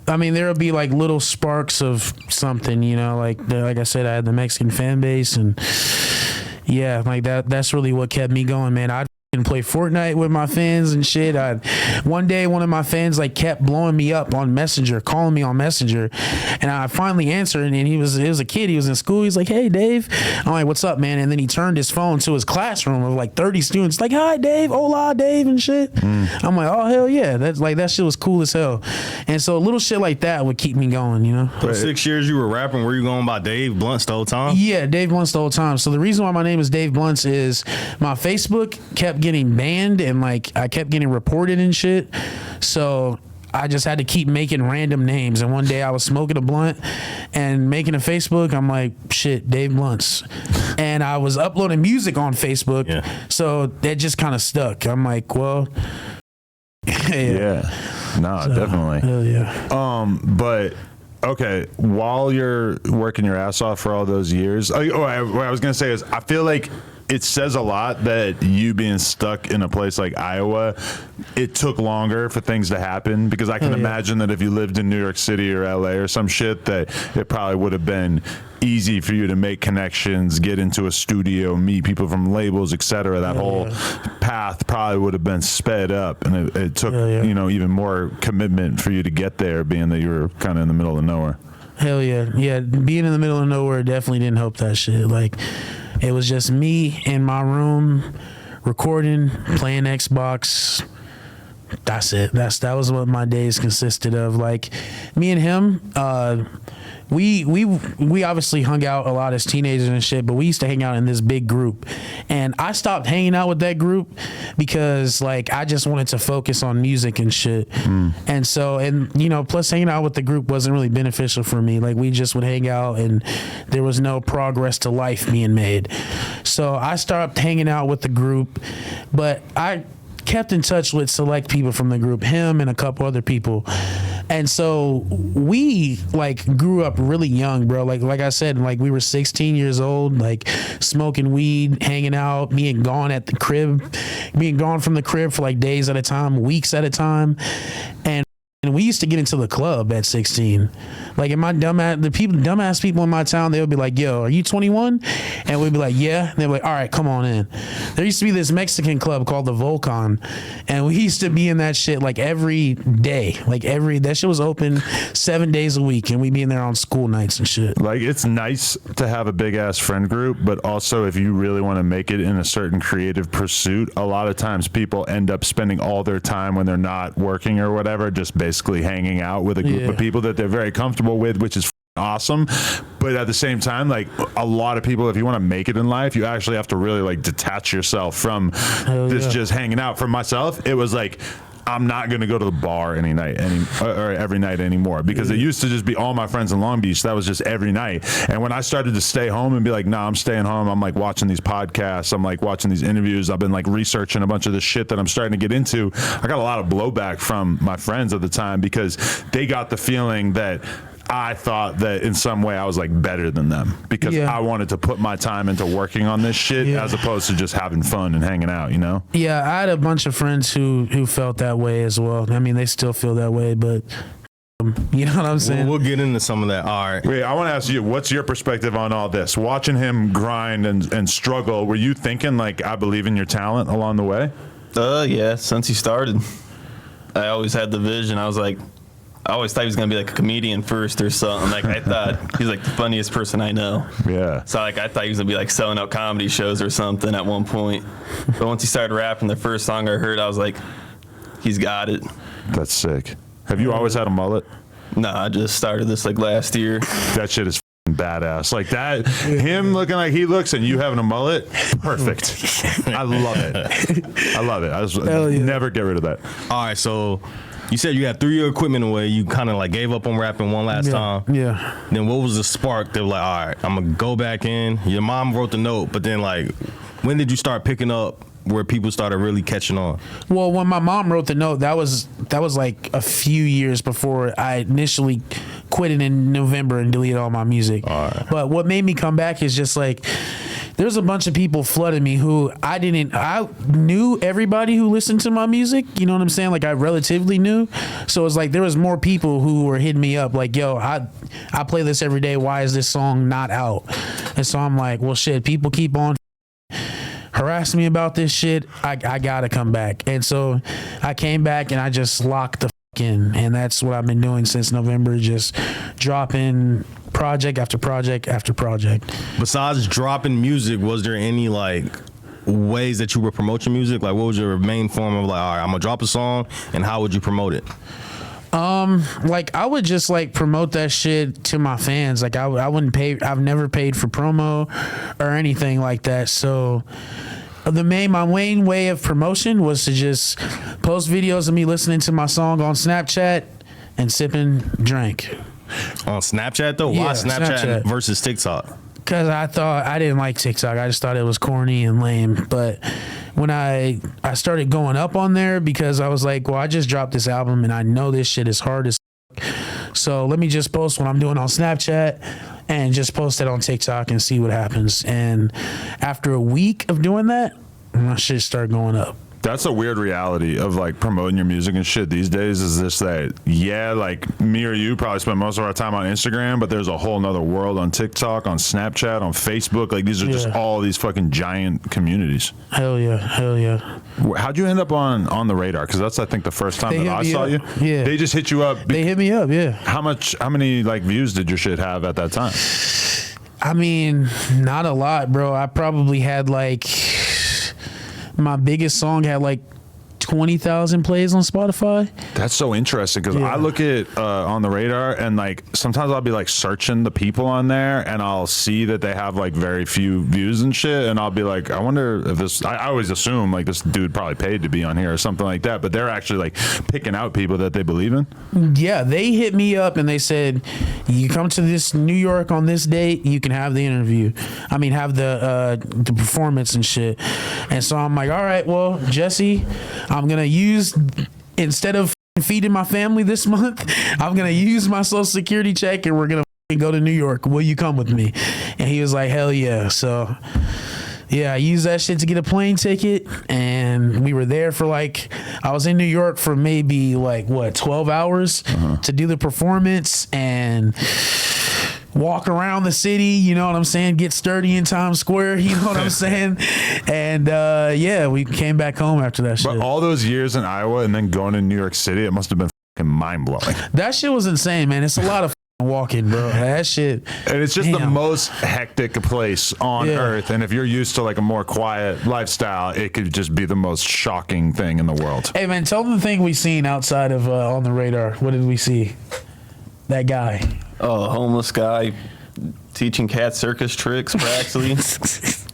I mean, there'll be like little sparks of something, you know, like I said, I had the Mexican fan base, and yeah, like that's really what kept me going, man. I and play Fortnite with my fans and shit. One day one of my fans like kept blowing me up on Messenger, calling me on Messenger, and I finally answered, and it was a kid, he was in school, he's like, hey Dave. I'm like, what's up, man? And then he turned his phone to his classroom of like 30 students, like, hi Dave, hola Dave and shit. I'm like, oh hell yeah, that's like, that shit was cool as hell. And so little shit like that would keep me going, you know. For 6 years you were rapping, were you going by Dave Blunts the whole time? Yeah, Dave Blunts the whole time. So the reason why my name is Dave Blunts is my Facebook kept getting banned, and like I kept getting reported and shit, so I just had to keep making random names. And one day I was smoking a blunt and making a Facebook, I'm like, shit, Dave Blunts. And I was uploading music on Facebook, so that just kind of stuck. I'm like, well, definitely. Hell yeah. But okay, while you're working your ass off for all those years, what I was going to say is I feel like it says a lot that you being stuck in a place like Iowa, it took longer for things to happen, because I can imagine that if you lived in New York City or LA or some shit, that it probably would have been easy for you to make connections, get into a studio, meet people from labels, etc. That whole path probably would have been sped up, and it took you know, even more commitment for you to get there, being that you were kind of in the middle of nowhere. Hell yeah. Being in the middle of nowhere definitely didn't help that shit. Like, it was just me in my room recording, playing Xbox. That's it. That was what my days consisted of. Like, me and him, we obviously hung out a lot as teenagers and shit, but we used to hang out in this big group. And I stopped hanging out with that group because, like, I just wanted to focus on music and shit. And so, and you know, plus hanging out with the group wasn't really beneficial for me. Like, we just would hang out and there was no progress to life being made. So I stopped hanging out with the group, but I kept in touch with select people from the group, him and a couple other people. And so we like grew up really young, bro. Like I said, like we were 16 years old, like smoking weed, hanging out, being gone from the crib for like days at a time, weeks at a time. And we used to get into the club at 16. Like, in my dumbass people in my town, they would be like, yo, are you 21? And we'd be like, yeah. And they'd be like, all right, come on in. There used to be this Mexican club called the Volcan, and we used to be in that shit like every day. That shit was open 7 days a week, and we'd be in there on school nights and shit. Like, it's nice to have a big ass friend group, but also if you really want to make it in a certain creative pursuit, a lot of times people end up spending all their time when they're not working or whatever, just basically hanging out with a group of people that they're very comfortable with, which is awesome. But at the same time, like, a lot of people, if you want to make it in life, you actually have to really like detach yourself from just hanging out. For myself, it was like, I'm not going to go to the bar every night anymore, because it used to just be all my friends in Long Beach. That was just every night. And when I started to stay home and be like, nah, I'm staying home, I'm like watching these podcasts, I'm like watching these interviews, I've been like researching a bunch of the shit that I'm starting to get into. I got a lot of blowback from my friends at the time, because they got the feeling that I thought that in some way I was like better than them, because I wanted to put my time into working on this shit as opposed to just having fun and hanging out, you know? Yeah, I had a bunch of friends who felt that way as well. I mean, they still feel that way, but you know what I'm saying? We'll get into some of that. All right. Wait, I want to ask you, what's your perspective on all this? Watching him grind and struggle, were you thinking like, I believe in your talent along the way? Yeah, since he started. I always had the vision. I always thought he was going to be like a comedian first or something. Like, I thought he's like the funniest person I know. Yeah. So like, I thought he was going to be like selling out comedy shows or something at one point. But once he started rapping, the first song I heard, I was like, he's got it. That's sick. Have you always had a mullet? Nah, I just started this like last year. That shit is badass. Like that, him looking like he looks and you having a mullet, perfect. I love it. I love it. I just never get rid of that. All right, so you said you had 3 year equipment away. You kind of like gave up on rapping one last time. Yeah. Then what was the spark that was like, all right, I'm going to go back in? Your mom wrote the note, but then like, when did you start picking up where people started really catching on? Well, when my mom wrote the note, that was like a few years before I initially quit it in November and deleted all my music. All right. But what made me come back is just like, there's a bunch of people flooding me who I knew everybody who listened to my music, you know what I'm saying? Like, I relatively knew. So it's like there was more people who were hitting me up like, yo, I play this every day. Why is this song not out? And so I'm like, well, shit, people keep on harassing me about this shit. I gotta come back. And so I came back and I just locked the in, and that's what I've been doing since November, just dropping project after project after project. Besides dropping music, was there any like ways that you were promoting music? Like, what was your main form of like, all right, I'm gonna drop a song, and how would you promote it? Like, I would just like promote that shit to my fans. Like, I wouldn't pay. I've never paid for promo or anything like that. So my main way of promotion was to just post videos of me listening to my song on Snapchat and sipping drink. On Snapchat though? Why Snapchat versus TikTok? Because I didn't like TikTok. I just thought it was corny and lame. But when I started going up on there, because I was like, well, I just dropped this album and I know this shit is hard as So let me just post what I'm doing on Snapchat and just post it on TikTok and see what happens. And after a week of doing that, my shit started going up. That's a weird reality of like promoting your music and shit these days, is this that, yeah, like me or you probably spend most of our time on Instagram, but there's a whole nother world on TikTok, on Snapchat, on Facebook. Like these are just all these fucking giant communities. Hell yeah. Hell yeah. How'd you end up on the radar? Because that's, I think, the first time that I saw you. Yeah. They just hit you up. They hit me up, yeah. How many like views did your shit have at that time? I mean, not a lot, bro. I probably had like, my biggest song had like 20,000 plays on Spotify. That's so interesting because I look at on the radar and like sometimes I'll be like searching the people on there and I'll see that they have like very few views and shit, and I'll be like, I wonder if this. I always assume like this dude probably paid to be on here or something like that, but they're actually like picking out people that they believe in. Yeah, they hit me up and they said, you come to this New York on this date, you can have the interview. I mean, have the performance and shit. And so I'm like, all right, well, Jesse, I'm gonna use, instead of feeding my family this month, I'm gonna use my Social Security check and we're gonna go to New York. Will you come with me? And he was like, hell yeah. So yeah, I used that shit to get a plane ticket, and we were there for like, I was in New York for maybe like 12 hours to do the performance and walk around the city, you know what I'm saying? Get sturdy in Times Square, you know what I'm saying? And yeah, we came back home after that shit. But all those years in Iowa and then going to New York City, it must have been fucking mind blowing. That shit was insane, man. It's a lot of walking, bro. That shit. And it's just the most hectic place on earth. And if you're used to like a more quiet lifestyle, it could just be the most shocking thing in the world. Hey man, tell them the thing we seen outside of On the Radar. What did we see? That guy. Oh, a homeless guy teaching cat circus tricks, practically.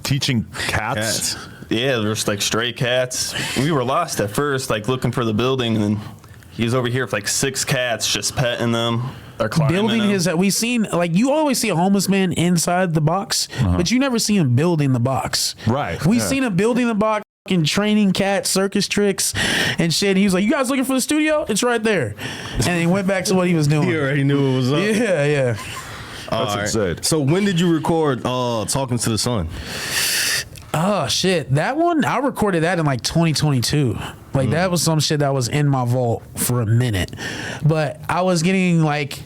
Teaching cats? Yeah, there's like stray cats. We were lost at first, like looking for the building, and then he was over here with like 6 cats, just petting them. Or building them. his, we seen, like, you always see a homeless man inside the box, but you never see him building the box. Right. We seen him building the box and training cat circus tricks and shit. He was like, you guys looking for the studio? It's right there. And he went back to what he was doing. He already knew it was up. Yeah. That's insane. So when did you record Talking to the Sun? Oh shit, that one I recorded that in like 2022. Like that was some shit that was in my vault for a minute, but I was getting like,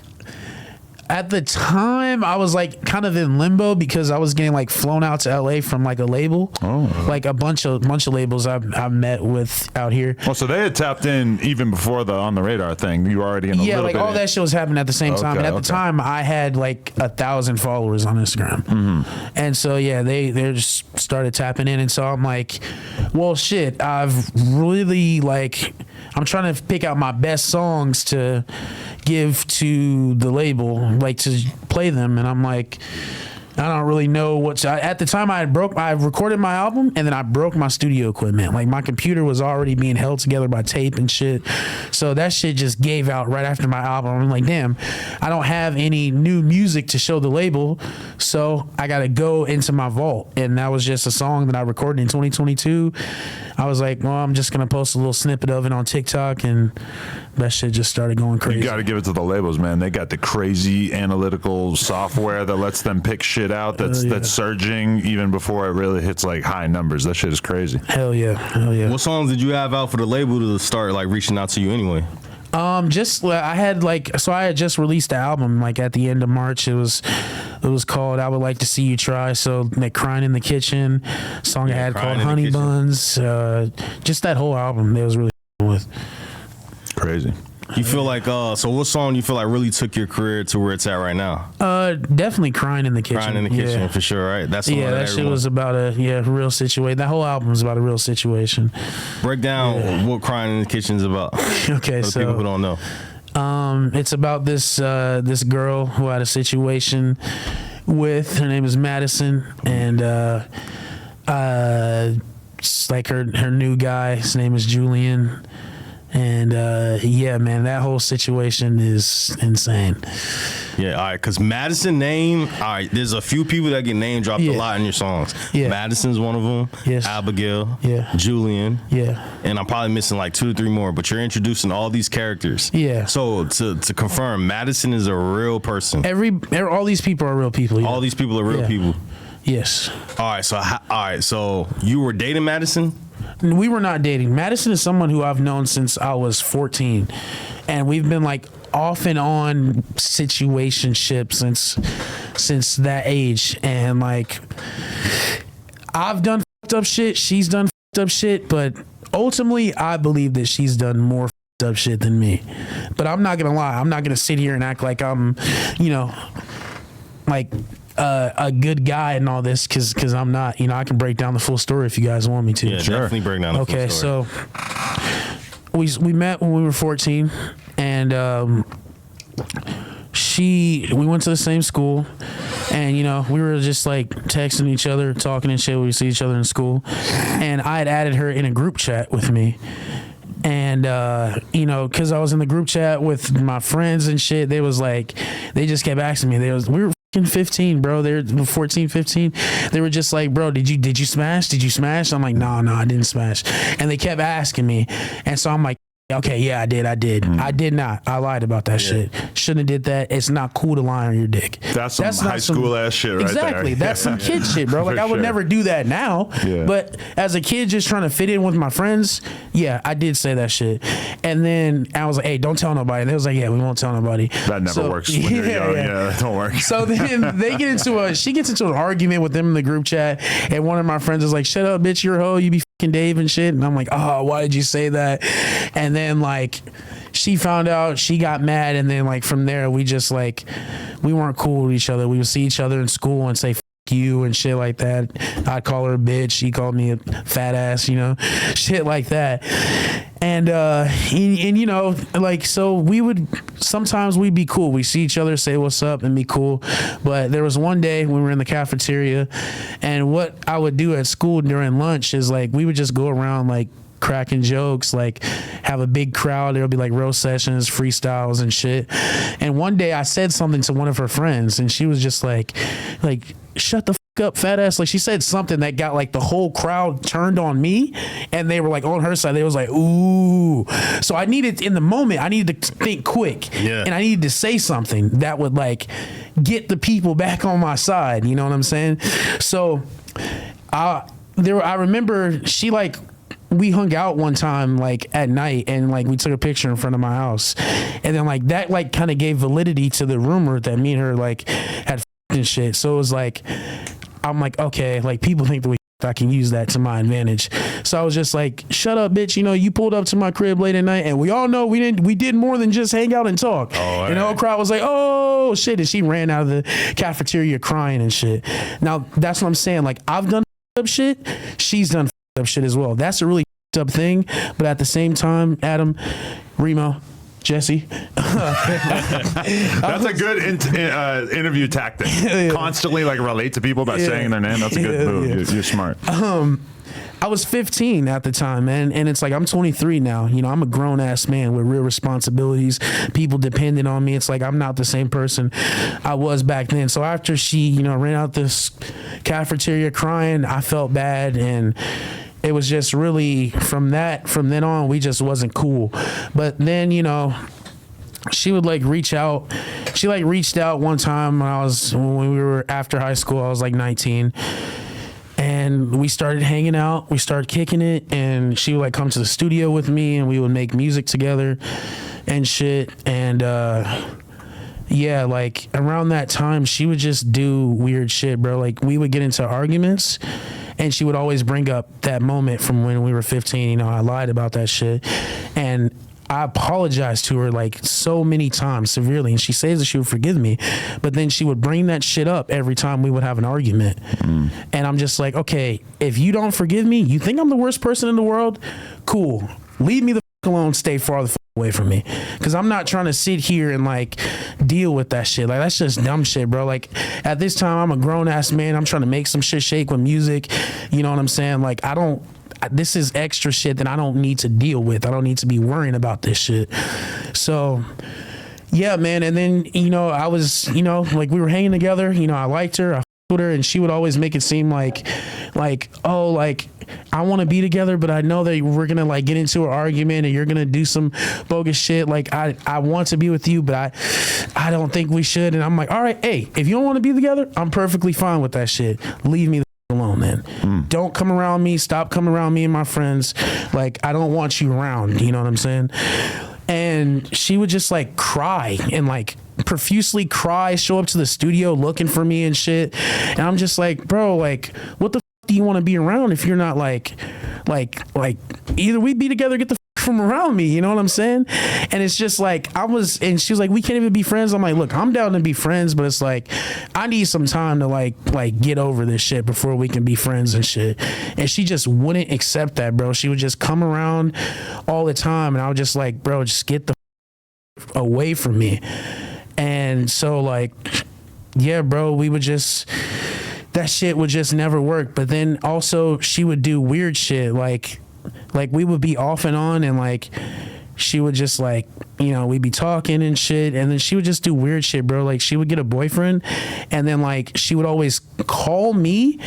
at the time I was like kind of in limbo because I was getting like flown out to LA from like a label, like a bunch of labels I've met with out here. Well, so they had tapped in even before the On the Radar thing. You were already in a little like bit. all that shit was happening at the same time. And at the time I had like 1,000 followers on Instagram. And so yeah, they just started tapping in. And so I'm like, well shit, I've really like, I'm trying to pick out my best songs to give to the label, like to play them, and I'm like, I don't really know what to, at the time I recorded my album and then I broke my studio equipment. Like my computer was already being held together by tape and shit. So that shit just gave out right after my album. I'm like, damn, I don't have any new music to show the label. So I got to go into my vault. And that was just a song that I recorded in 2022. I was like, well, I'm just going to post a little snippet of it on TikTok, and that shit just started going crazy. You got to give it to the labels, man. They got the crazy analytical software that lets them pick shit out that's surging even before it really hits like high numbers. That shit is crazy. Hell yeah. What songs did you have out for the label to start like reaching out to you anyway? I had just released the album like at the end of March. It was called I Would Like to See You Try. So like Crying in the Kitchen, song I had called Honey Buns, just that whole album it was really with. Crazy. You feel like so what song you feel like really took your career to where it's at right now? Definitely Crying in the Kitchen. Crying in the Kitchen for sure, right? That's that shit was about a real situation. That whole album was about a real situation. Break down what Crying in the Kitchen is about. Okay, for the people who don't know. It's about this girl who had a situation with, her name is Madison, and like her new guy, his name is Julian. And yeah, man, that whole situation is insane. Yeah, all right, because Madison name, all right, there's a few people that get name dropped a lot in your songs. Yeah. Madison's one of them. Yes. Abigail. Yeah. Julian. Yeah. And I'm probably missing like 2 or 3 more, but you're introducing all these characters. Yeah. So to confirm, Madison is a real person. All these people are real people. Yeah. All these people are real Yeah. people. Yes. All right, so you were dating Madison? We were not dating. Madison is someone who I've known since I was 14, and we've been like off and on situationship since that age. And like, I've done fucked up shit. She's done fucked up shit, but ultimately, I believe that she's done more fucked up shit than me. But I'm not gonna lie. I'm not gonna sit here and act like I'm, like a good guy and all this, because I'm not. I can break down the full story if you guys want me to. Yeah, definitely break down the full story. Okay, so we met when we were 14, and we went to the same school, and we were just like texting each other, talking and shit. We see each other in school, and I had added her in a group chat with me. And because I was in the group chat with my friends and shit, they just kept asking me. We were 15, bro. They're 14, 15. They were just like, bro, did you smash? Did you smash? I'm like, no, I didn't smash. And they kept asking me, and so I'm like, okay, yeah, I did. I did not. I lied about that shit. Shouldn't have did that. It's not cool to lie on your dick. That's some high school ass shit right there. Exactly. That's some kid shit, bro. Like, I would never do that now. Yeah. But as a kid just trying to fit in with my friends, yeah, I did say that shit. And then I was like, hey, don't tell nobody. And they was like, yeah, we won't tell nobody. That never works when you're young. Yeah, that don't work. So then she gets into an argument with them in the group chat, and one of my friends is like, shut up, bitch, you're a hoe, you be fucking Dave and shit. And I'm like, oh, why did you say that? And then like she found out, she got mad, and then like from there we just like, we weren't cool with each other. We would see each other in school and say you and shit like that. I'd call her a bitch, she called me a fat ass, shit like that. And like, so sometimes we'd be cool. We see each other, say what's up, and be cool. But there was one day when we were in the cafeteria, and what I would do at school during lunch is like, we would just go around like cracking jokes, like have a big crowd. There'll be like roast sessions, freestyles and shit. And one day I said something to one of her friends, and she was just like shut the fuck up, fat ass. Like, she said something that got like the whole crowd turned on me, and they were like on her side. They was like, ooh. So I needed to think quick. Yeah. And I needed to say something that would like get the people back on my side. You know what I'm saying? So I remember we hung out one time like at night, and like we took a picture in front of my house, and then like that like kind of gave validity to the rumor that me and her like had and shit. So it was like, I'm like, okay, like people think that I can use that to my advantage. So I was just like, shut up, bitch. You pulled up to my crib late at night, and we all know we did more than just hang out and talk. And the whole crowd was like, oh shit. And she ran out of the cafeteria crying and shit. Now that's what I'm saying. Like, I've done up shit. She's done up shit as well. That's a really up thing. But at the same time, Adam, Remo, Jesse. That's a good interview tactic. Constantly like relate to people by saying their name. That's a good move. You're smart. I was 15 at the time, man, and it's like I'm 23 now. I'm a grown ass man with real responsibilities. People depending on me. It's like I'm not the same person I was back then. So after she, ran out this cafeteria crying, I felt bad, and it was just really from then on, we just wasn't cool. But then, she would like reach out. She like reached out one time when we were after high school. I was like 19. And we started hanging out, we started kicking it, and she would like come to the studio with me, and we would make music together and shit. And yeah, like around that time, she would just do weird shit, bro. Like, we would get into arguments, and she would always bring up that moment from when we were 15. I lied about that shit, and I apologized to her like so many times, severely, and she says that she would forgive me, but then she would bring that shit up every time we would have an argument. And I'm just like, okay, if you don't forgive me, you think I'm the worst person in the world? Cool. Leave me the f- alone, stay far the f- away from me, because I'm not trying to sit here and like deal with that shit. Like, that's just dumb shit, bro. Like, at this time, I'm a grown-ass man. I'm trying to make some shit shake with music. You know what I'm saying? Like, this is extra shit that I don't need to deal with. I don't need to be worrying about this shit. So yeah, man. And then, I was, like we were hanging together, I liked her, I with her, and she would always make it seem like, oh, like I want to be together, but I know that we're gonna like get into an argument and you're gonna do some bogus shit. Like I want to be with you, but I don't think we should. And I'm like, all right, hey, if you don't want to be together, I'm perfectly fine with that shit. Leave me the alone, man. Don't come around me. Stop coming around me and my friends. Like I don't want you around. You know what I'm saying? And she would just like cry and like profusely cry, show up to the studio looking for me and shit. And I'm just like, bro, like what the do you want to be around if you're not like either we be together, get the from around me, you know what I'm saying? And it's just like and she was like, we can't even be friends. I'm like, look, I'm down to be friends, but it's like I need some time to like get over this shit before we can be friends and shit. And she just wouldn't accept that, bro. She would just come around all the time, and I was just like, bro, just get the away from me. And so like, yeah, bro, we would just, that shit would just never work. But then also she would do weird shit. Like we would be off and on, and like she would just like, we'd be talking and shit. And then she would just do weird shit, bro. Like she would get a boyfriend, and then like she would always call me.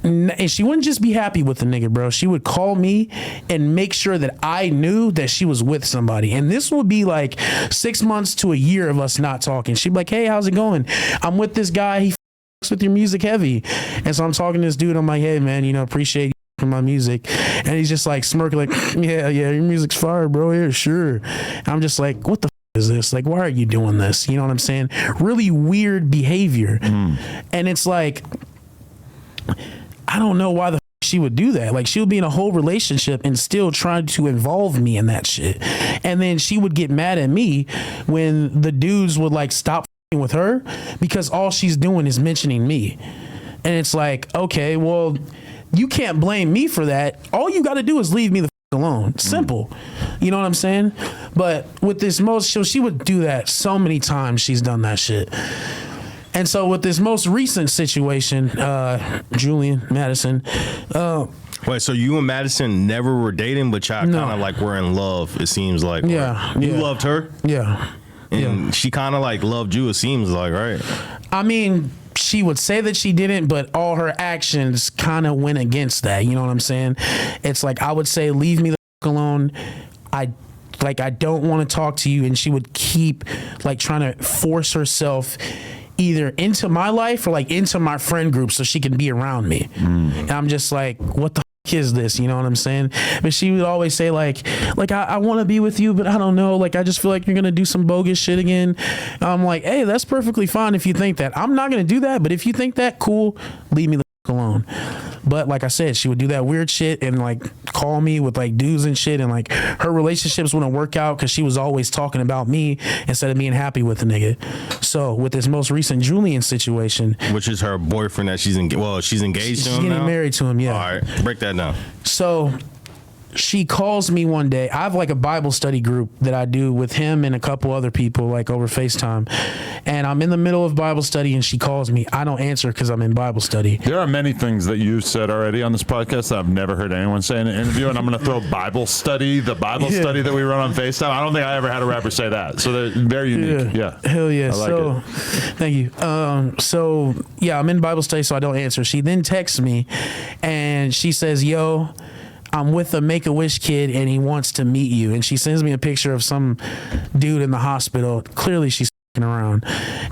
And she wouldn't just be happy with the nigga, bro. She would call me and make sure that I knew that she was with somebody. And this would be like 6 months to a year of us not talking. She'd be like, hey, how's it going? I'm with this guy. He f***s with your music heavy. And so I'm talking to this dude. I'm like, hey, man, appreciate you for my music. And he's just like smirking like, yeah, your music's fire, bro. Yeah, sure. And I'm just like, what the is this? Like, why are you doing this? You know what I'm saying? Really weird behavior. And it's like, I don't know why the she would do that. Like she would be in a whole relationship and still try to involve me in that shit. And then she would get mad at me when the dudes would like stop with her because all she's doing is mentioning me. And it's like, okay, well, you can't blame me for that. All you got to do is leave me the alone. Simple. You know what I'm saying? But with this she would do that so many times. She's done that shit. And so with this most recent situation, Julian Madison. Wait, so you and Madison never were dating, but y'all kind of like were in love, it seems like. Yeah. You loved her? Yeah. And she kind of like loved you, it seems like, right? I mean, she would say that she didn't, but all her actions kind of went against that. You know what I'm saying? It's like I would say, leave me the alone. I don't want to talk to you. And she would keep like trying to force herself either into my life or like into my friend group so she can be around me. And I'm just like, what the is this? You know what I'm saying? But she would always say like I want to be with you, but I don't know. Like, I just feel like you're going to do some bogus shit again. And I'm like, hey, that's perfectly fine if you think that. I'm not going to do that. But if you think that, cool, leave me the alone. But like I said, she would do that weird shit and like call me with like dudes and shit, and like her relationships wouldn't work out because she was always talking about me instead of being happy with the nigga. So with this most recent Julian situation, which is her boyfriend that she's engaged to him. She's getting married to him. Yeah. All right, break that down. So she calls me one day. I have like a Bible study group that I do with him and a couple other people like over FaceTime. And I'm in the middle of Bible study and she calls me. I don't answer because I'm in Bible study. There are many things that you've said already on this podcast that I've never heard anyone say in an interview. And I'm going to throw Bible study, the Bible study that we run on FaceTime. I don't think I ever had a rapper say that. So they're very unique. Yeah. Hell yeah. I like it. Thank you. So yeah, I'm in Bible study, so I don't answer. She then texts me and she says, yo, I'm with a Make-A-Wish kid and he wants to meet you. And she sends me a picture of some dude in the hospital. Clearly she's f***ing around.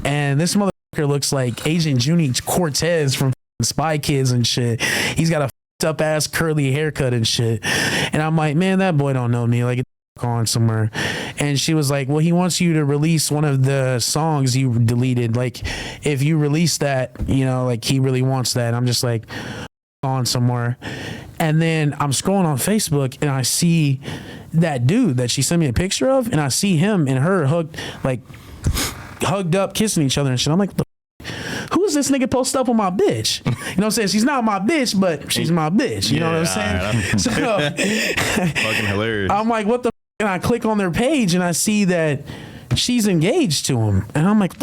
And this motherfucker looks like Agent Junie Cortez from Spy Kids and shit. He's got a f***ed up ass curly haircut and shit. And I'm like, man, that boy don't know me. Like, get the f*** on somewhere. And she was like, well, he wants you to release one of the songs you deleted. Like, if you release that, like he really wants that. And I'm just like, on somewhere. And then I'm scrolling on Facebook and I see that dude that she sent me a picture of, and I see him and her hugged up, kissing each other and shit. I'm like, who is this nigga posted up on my bitch? You know what I'm saying? She's not my bitch, but she's my bitch. You know what I'm saying? So fucking hilarious. I'm like, what the f-? And I click on their page and I see that she's engaged to him. And I'm like,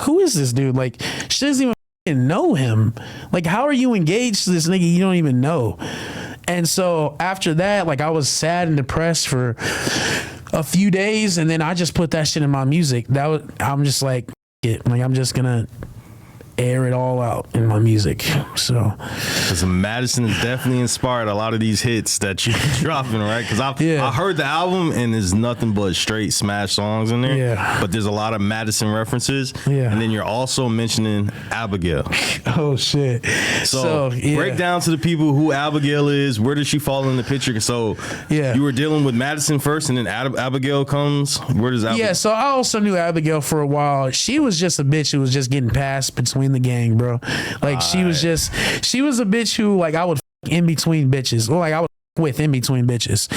who is this dude? Like, she doesn't even know him. Like, how are you engaged to this nigga you don't even know? And so after that, like, I was sad and depressed for a few days, and then I just put that shit in my music. I'm just like, I'm just gonna air it all out in my music. So because Madison has definitely inspired a lot of these hits that you're dropping, right? Because I heard the album and there's nothing but straight smash songs in there. Yeah. But there's a lot of Madison references. Yeah. And then you're also mentioning Abigail. Oh shit. So break down to the people who Abigail is. Where does she fall in the picture? So you were dealing with Madison first, and then Abigail comes. Where does Abigail? Yeah. So I also knew Abigail for a while. She was just a bitch who was just getting passed between the gang, bro. Like she was a bitch who like I would in between bitches, or like I would with in between bitches.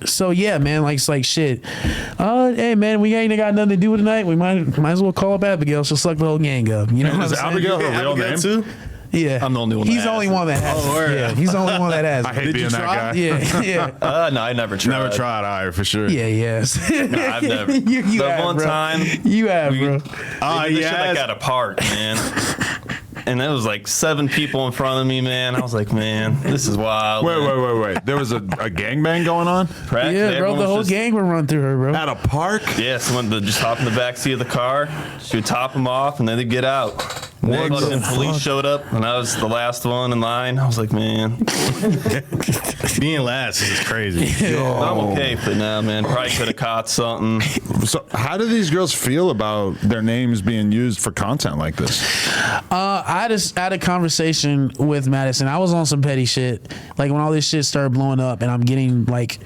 So yeah, man, like it's like shit. Hey man, we ain't got nothing to do tonight. We might as well call up Abigail. She'll suck the whole gang up. You know what I'm saying? Abigail her real name too? Yeah, I'm the only one. He's the only one that has. Yeah, he's the only one that has. I hate being that guy. Yeah. No, I never tried. Never tried either, for sure. Yeah, yes. No, I've never. you The have, one bro. time You have, bro. we did this shit like at a park, man. And there was like 7 people in front of me, man. I was like, man, this is wild. Wait. There was a gangbang going on Yeah, bro. The whole gang would run through her, bro. at a park? Yeah, someone would just hop in the back seat of the car. She would top them off, and then they'd get out. What Next, the then police fuck? showed up, and I was the last one in line. I was like, man, Being last is crazy. I'm okay for now, man. Probably could have caught something. So how do these girls feel about their names being used for content like this? I had a conversation with Madison. I was on some petty shit. Like when all this shit started blowing up, and I'm getting like,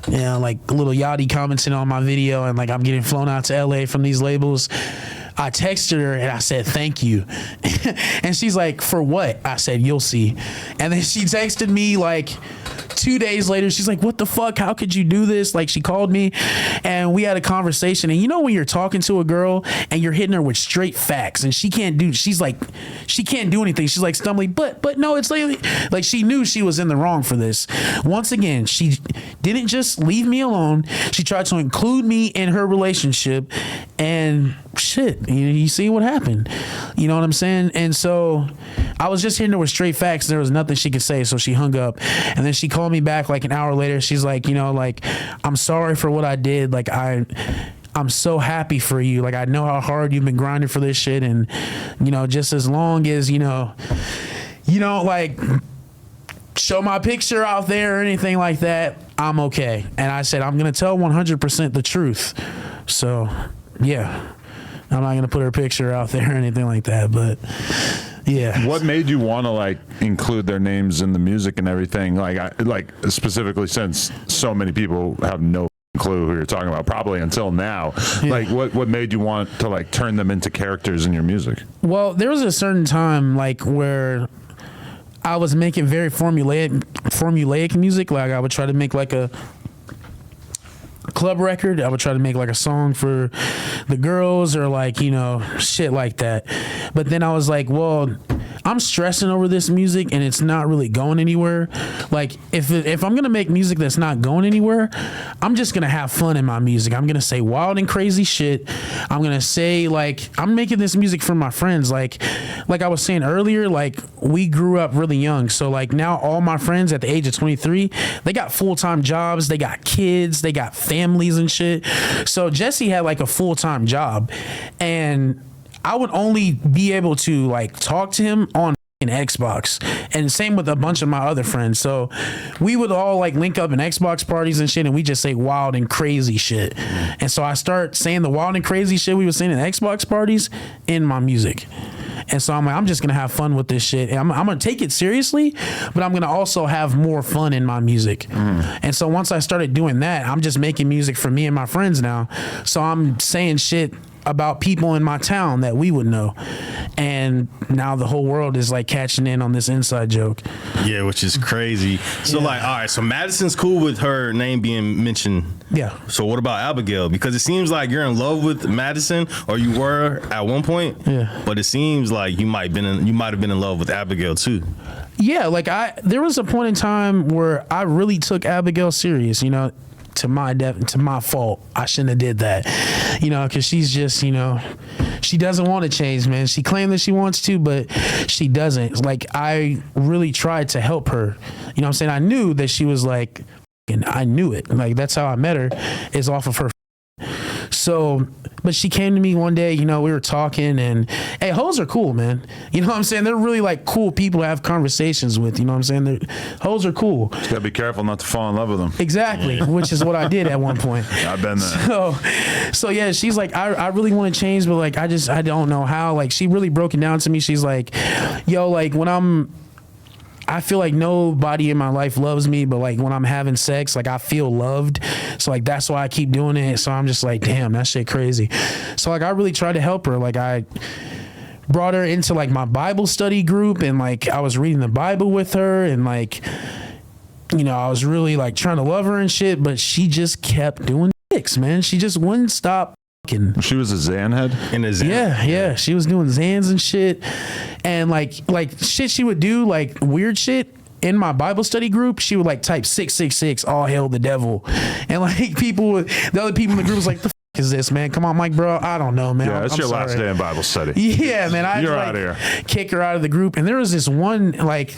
like little Yachty commenting on my video, and like I'm getting flown out to LA from these labels. I texted her and I said, thank you. And she's like, for what? I said, you'll see. And then she texted me like 2 days later. She like, what the fuck? How could you do this? Like she called me and we had a conversation. And you know when you're talking to a girl and you're hitting her with straight facts and she can't do anything. She's like stumbling, but no, it's like she knew she was in the wrong for this. Once again, she didn't just leave me alone. She tried to include me in her relationship, and shit, you see what happened. You know what I'm saying? And so I was just hitting her with straight facts. There was nothing she could say, so she hung up. And then she called me back like an hour later. She's like, like, I'm sorry for what I did. Like I'm so happy for you. Like I know how hard you've been grinding for this shit, and just as long as you don't like show my picture out there or anything like that, I'm okay. And I said I'm gonna tell 100% the truth. So yeah, I'm not gonna put her picture out there or anything like that, but yeah. What made you want to like include their names in the music and everything? Like specifically since so many people have no clue who you're talking about, probably until now. Yeah. Like what made you want to like turn them into characters in your music? Well, there was a certain time like where I was making very formulaic music. Like I would try to make like a club record. I would try to make like a song for the girls or like, shit like that. But then I was like, well, I'm stressing over this music and it's not really going anywhere. Like if I'm gonna make music that's not going anywhere, I'm just gonna have fun in my music. I'm gonna say wild and crazy shit. I'm gonna say like I'm making this music for my friends. Like I was saying earlier, like we grew up really young. So like now all my friends at the age of 23, they got full-time jobs, they got kids, they got families and shit. So Jesse had like a full-time job, and I would only be able to like talk to him on Xbox, and same with a bunch of my other friends. So we would all like link up in Xbox parties and shit, and we just say wild and crazy shit. And so I start saying the wild and crazy shit we were saying in Xbox parties in my music. And so I'm like, I'm just gonna have fun with this shit. And I'm gonna take it seriously, but I'm gonna also have more fun in my music. And so once I started doing that, I'm just making music for me and my friends now. So I'm saying shit about people in my town that we would know, and now the whole world is like catching in on this inside joke. Yeah, which is crazy. So like, all right, so Madison's cool with her name being mentioned. Yeah. So what about Abigail? Because it seems like you're in love with Madison, or you were at one point. Yeah. But it seems like you might have been in love with Abigail too. Yeah, like there was a point in time where I really took Abigail serious, to my fault. I shouldn't have did that, because she's just, she doesn't want to change, man. She claimed that she wants to, but she doesn't. Like I really tried to help her. You know what I'm saying? I knew that she was like and I knew it. Like, that's how I met her, is off of her. So, but she came to me one day, you know, we were talking, and hey, hoes are cool, man. You know what I'm saying? They're really like cool people to have conversations with, you know what I'm saying? Hoes are cool. Just gotta be careful not to fall in love with them. Exactly, which is what I did at one point. I've been there. So yeah, she's like, I really want to change, but like, I don't know how. Like, she really broke it down to me. She's like, yo, like I feel like nobody in my life loves me, but like when I'm having sex, like I feel loved. So like that's why I keep doing it. So I'm just like, damn, that shit crazy. So like I really tried to help her. Like I brought her into like my Bible study group, and like I was reading the Bible with her, and like, you know, I was really like trying to love her and shit, but she just kept doing dicks, man. She just wouldn't stop. She was a Xan head? In a Xan. Yeah. She was doing Xans and shit. And like shit she would do, like weird shit in my Bible study group. She would like type 666, all hail the devil. And like the other people in the group was like, the f is this, man? Come on, Mike, bro. I don't know, man. Yeah, it's I'm your sorry. last day in Bible study. Yeah, man. You're like, out of here. Kick her out of the group. And there was this one, like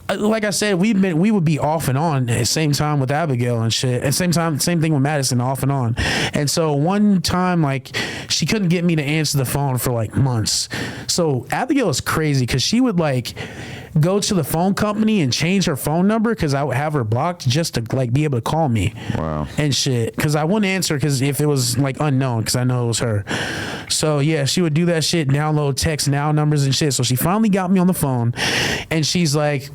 I said, we would be off and on at the same time with Abigail and shit. At the same thing with Madison, off and on. And so one time, like, she couldn't get me to answer the phone for like months. So Abigail is crazy because she would like go to the phone company and change her phone number because I would have her blocked just to like be able to call me. Wow. And shit. Because I wouldn't answer because if it was like unknown, because I know it was her. So yeah, she would do that shit, download text now numbers and shit. So she finally got me on the phone, and she's like,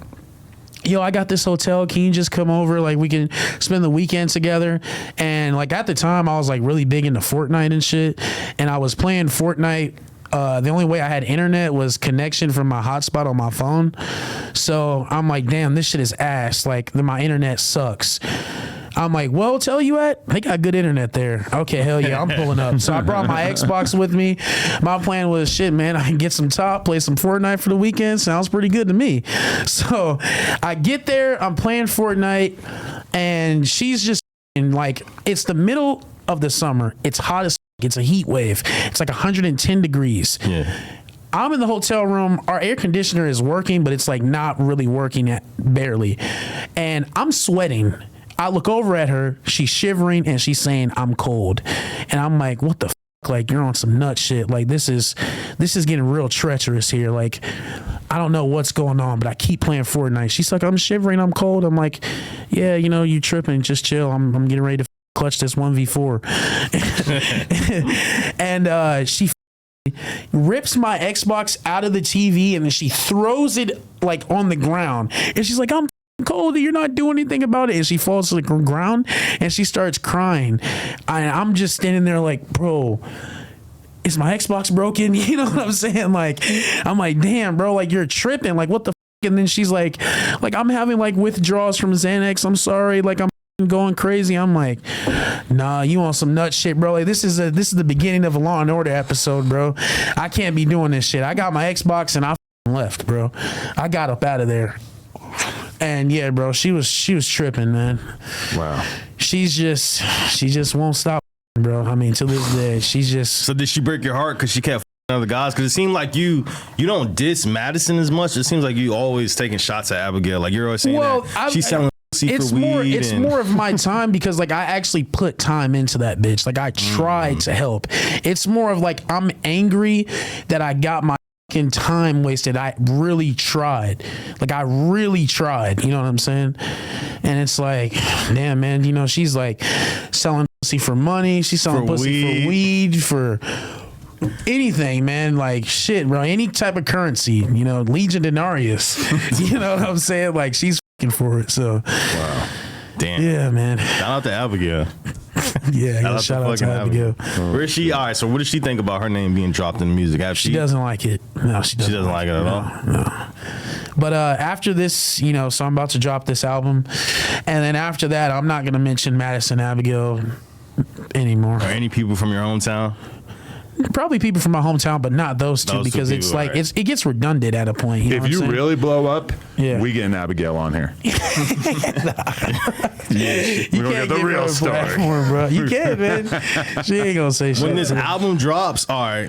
yo, I got this hotel. Can you just come over? Like, we can spend the weekend together. And like at the time, I was like really big into Fortnite and shit. And I was playing Fortnite. The only way I had internet was connection from my hotspot on my phone. So I'm like, damn, this shit is ass. Like, my internet sucks. I'm like, well, tell you what, they got good internet there. Okay, hell yeah, I'm pulling up. So I brought my Xbox with me. My plan was, shit, man, I can get some top, play some Fortnite for the weekend. Sounds pretty good to me. So I get there, I'm playing Fortnite, and she's just like, it's the middle of the summer. It's hot as it's a heat wave. It's like 110 degrees. Yeah. I'm in the hotel room. Our air conditioner is working, but it's like not really working barely. And I'm sweating. I look over at her, she's shivering, and she's saying, I'm cold. And I'm like, what the f***? Like, you're on some nut shit. Like, this is getting real treacherous here. Like, I don't know what's going on, but I keep playing Fortnite. She's like, I'm shivering, I'm cold. I'm like, yeah, you know, you tripping, just chill. I'm getting ready to clutch this 1v4. And she rips my Xbox out of the TV, and then she throws it like on the ground. And she's like, I'm cold, you're not doing anything about it. And she falls to the ground and she starts crying. I'm just standing there like, bro, is my Xbox broken? You know what I'm saying? Like, I'm like, damn, bro, like, you're tripping. Like, what the f? And then she's like, I'm having like withdrawals from Xanax. I'm sorry. Like, I'm going crazy. I'm like, nah, you on some nut shit, bro. Like, this is the beginning of a Law and Order episode, bro. I can't be doing this shit. I got my Xbox and I left, bro. I got up out of there. And yeah, bro, she was tripping, man. Wow. She just won't stop, bro. I mean, to this day, she's just. So did she break your heart because she kept other guys? Because it seemed like you don't diss Madison as much. It seems like you always taking shots at Abigail. Like, you're always saying that she's selling pussy for weed. It's more of my time because like I actually put time into that bitch. Like, I tried to help. It's more of like I'm angry that I got my time wasted. I really tried. Like, I really tried. You know what I'm saying? And it's like, damn, man, you know, she's like selling pussy for money. She's selling pussy for weed, for anything, man. Like, shit, bro. Any type of currency, you know, Legion Denarius. You know what I'm saying? Like, she's f***ing for it. So, wow. Damn. Yeah, man. Shout out to Abigail. Yeah, shout out to Abigail. Where is she? All right, so what does she think about her name being dropped in the music? She doesn't like it. No, she doesn't like it at all? No. But after this, you know, so I'm about to drop this album. And then after that, I'm not going to mention Madison Abigail anymore. Or any people from your hometown? Probably people from my hometown, but not those two, because it's like it gets redundant at a point. You know if you really blow up, we get an Abigail on here. You We're gonna get the real story, platform, bro. You can, man. She ain't gonna say shit. When this album drops, all right,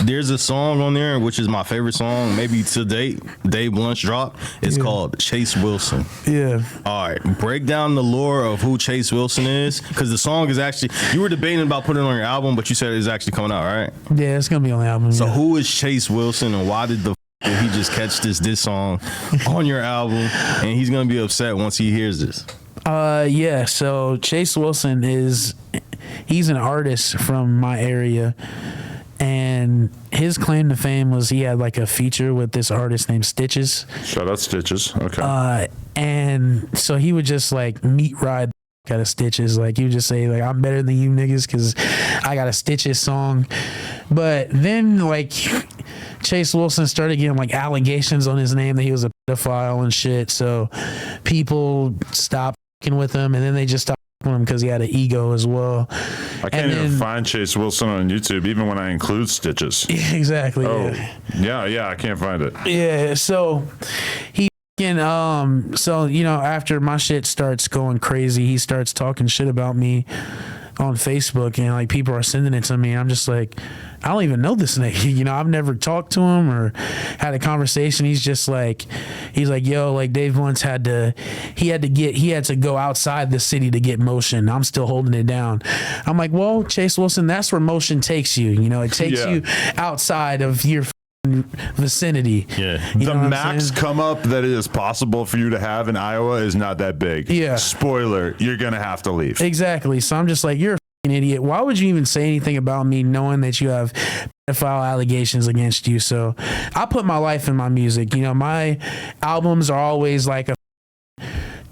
there's a song on there which is my favorite song, maybe to date. Dave Blunt's drop. It's called Chase Wilson. Yeah. All right, break down the lore of who Chase Wilson is, because the song is actually, you were debating about putting it on your album, but you said it's actually coming out, right? Yeah, it's gonna be on the album. So who is Chase Wilson, and why did he just catch this song on your album, and he's gonna be upset once he hears this? Yeah, so Chase Wilson he's an artist from my area, and his claim to fame was he had like a feature with this artist named Stitches. Shout out Stitches. Okay. And so he would just like meat ride out of Stitches. Like he would just say like, I'm better than you niggas because I got a Stitches song. But then like Chase Wilson started getting like allegations on his name that he was a pedophile and shit. So people stopped fucking with him, and then they just stopped with him because he had an ego as well. I can't even find Chase Wilson on YouTube, even when I include Stitches. Yeah, exactly. Oh, yeah, I can't find it. Yeah, so he so you know, after my shit starts going crazy, he starts talking shit about me on Facebook, and like people are sending it to me. I'm just like, I don't even know this nigga. You know, I've never talked to him or had a conversation. He's like, yo, like Dave Blunt's had to go outside the city to get motion. I'm still holding it down. I'm like, well, Chase Wilson, that's where motion takes you. You know, it takes you outside of your vicinity. Yeah. The max come up that it is possible for you to have in Iowa is not that big. Yeah. Spoiler, you're gonna have to leave. Exactly. So I'm just like, you're a fucking idiot. Why would you even say anything about me knowing that you have pedophile allegations against you? So I put my life in my music. You know, my albums are always like a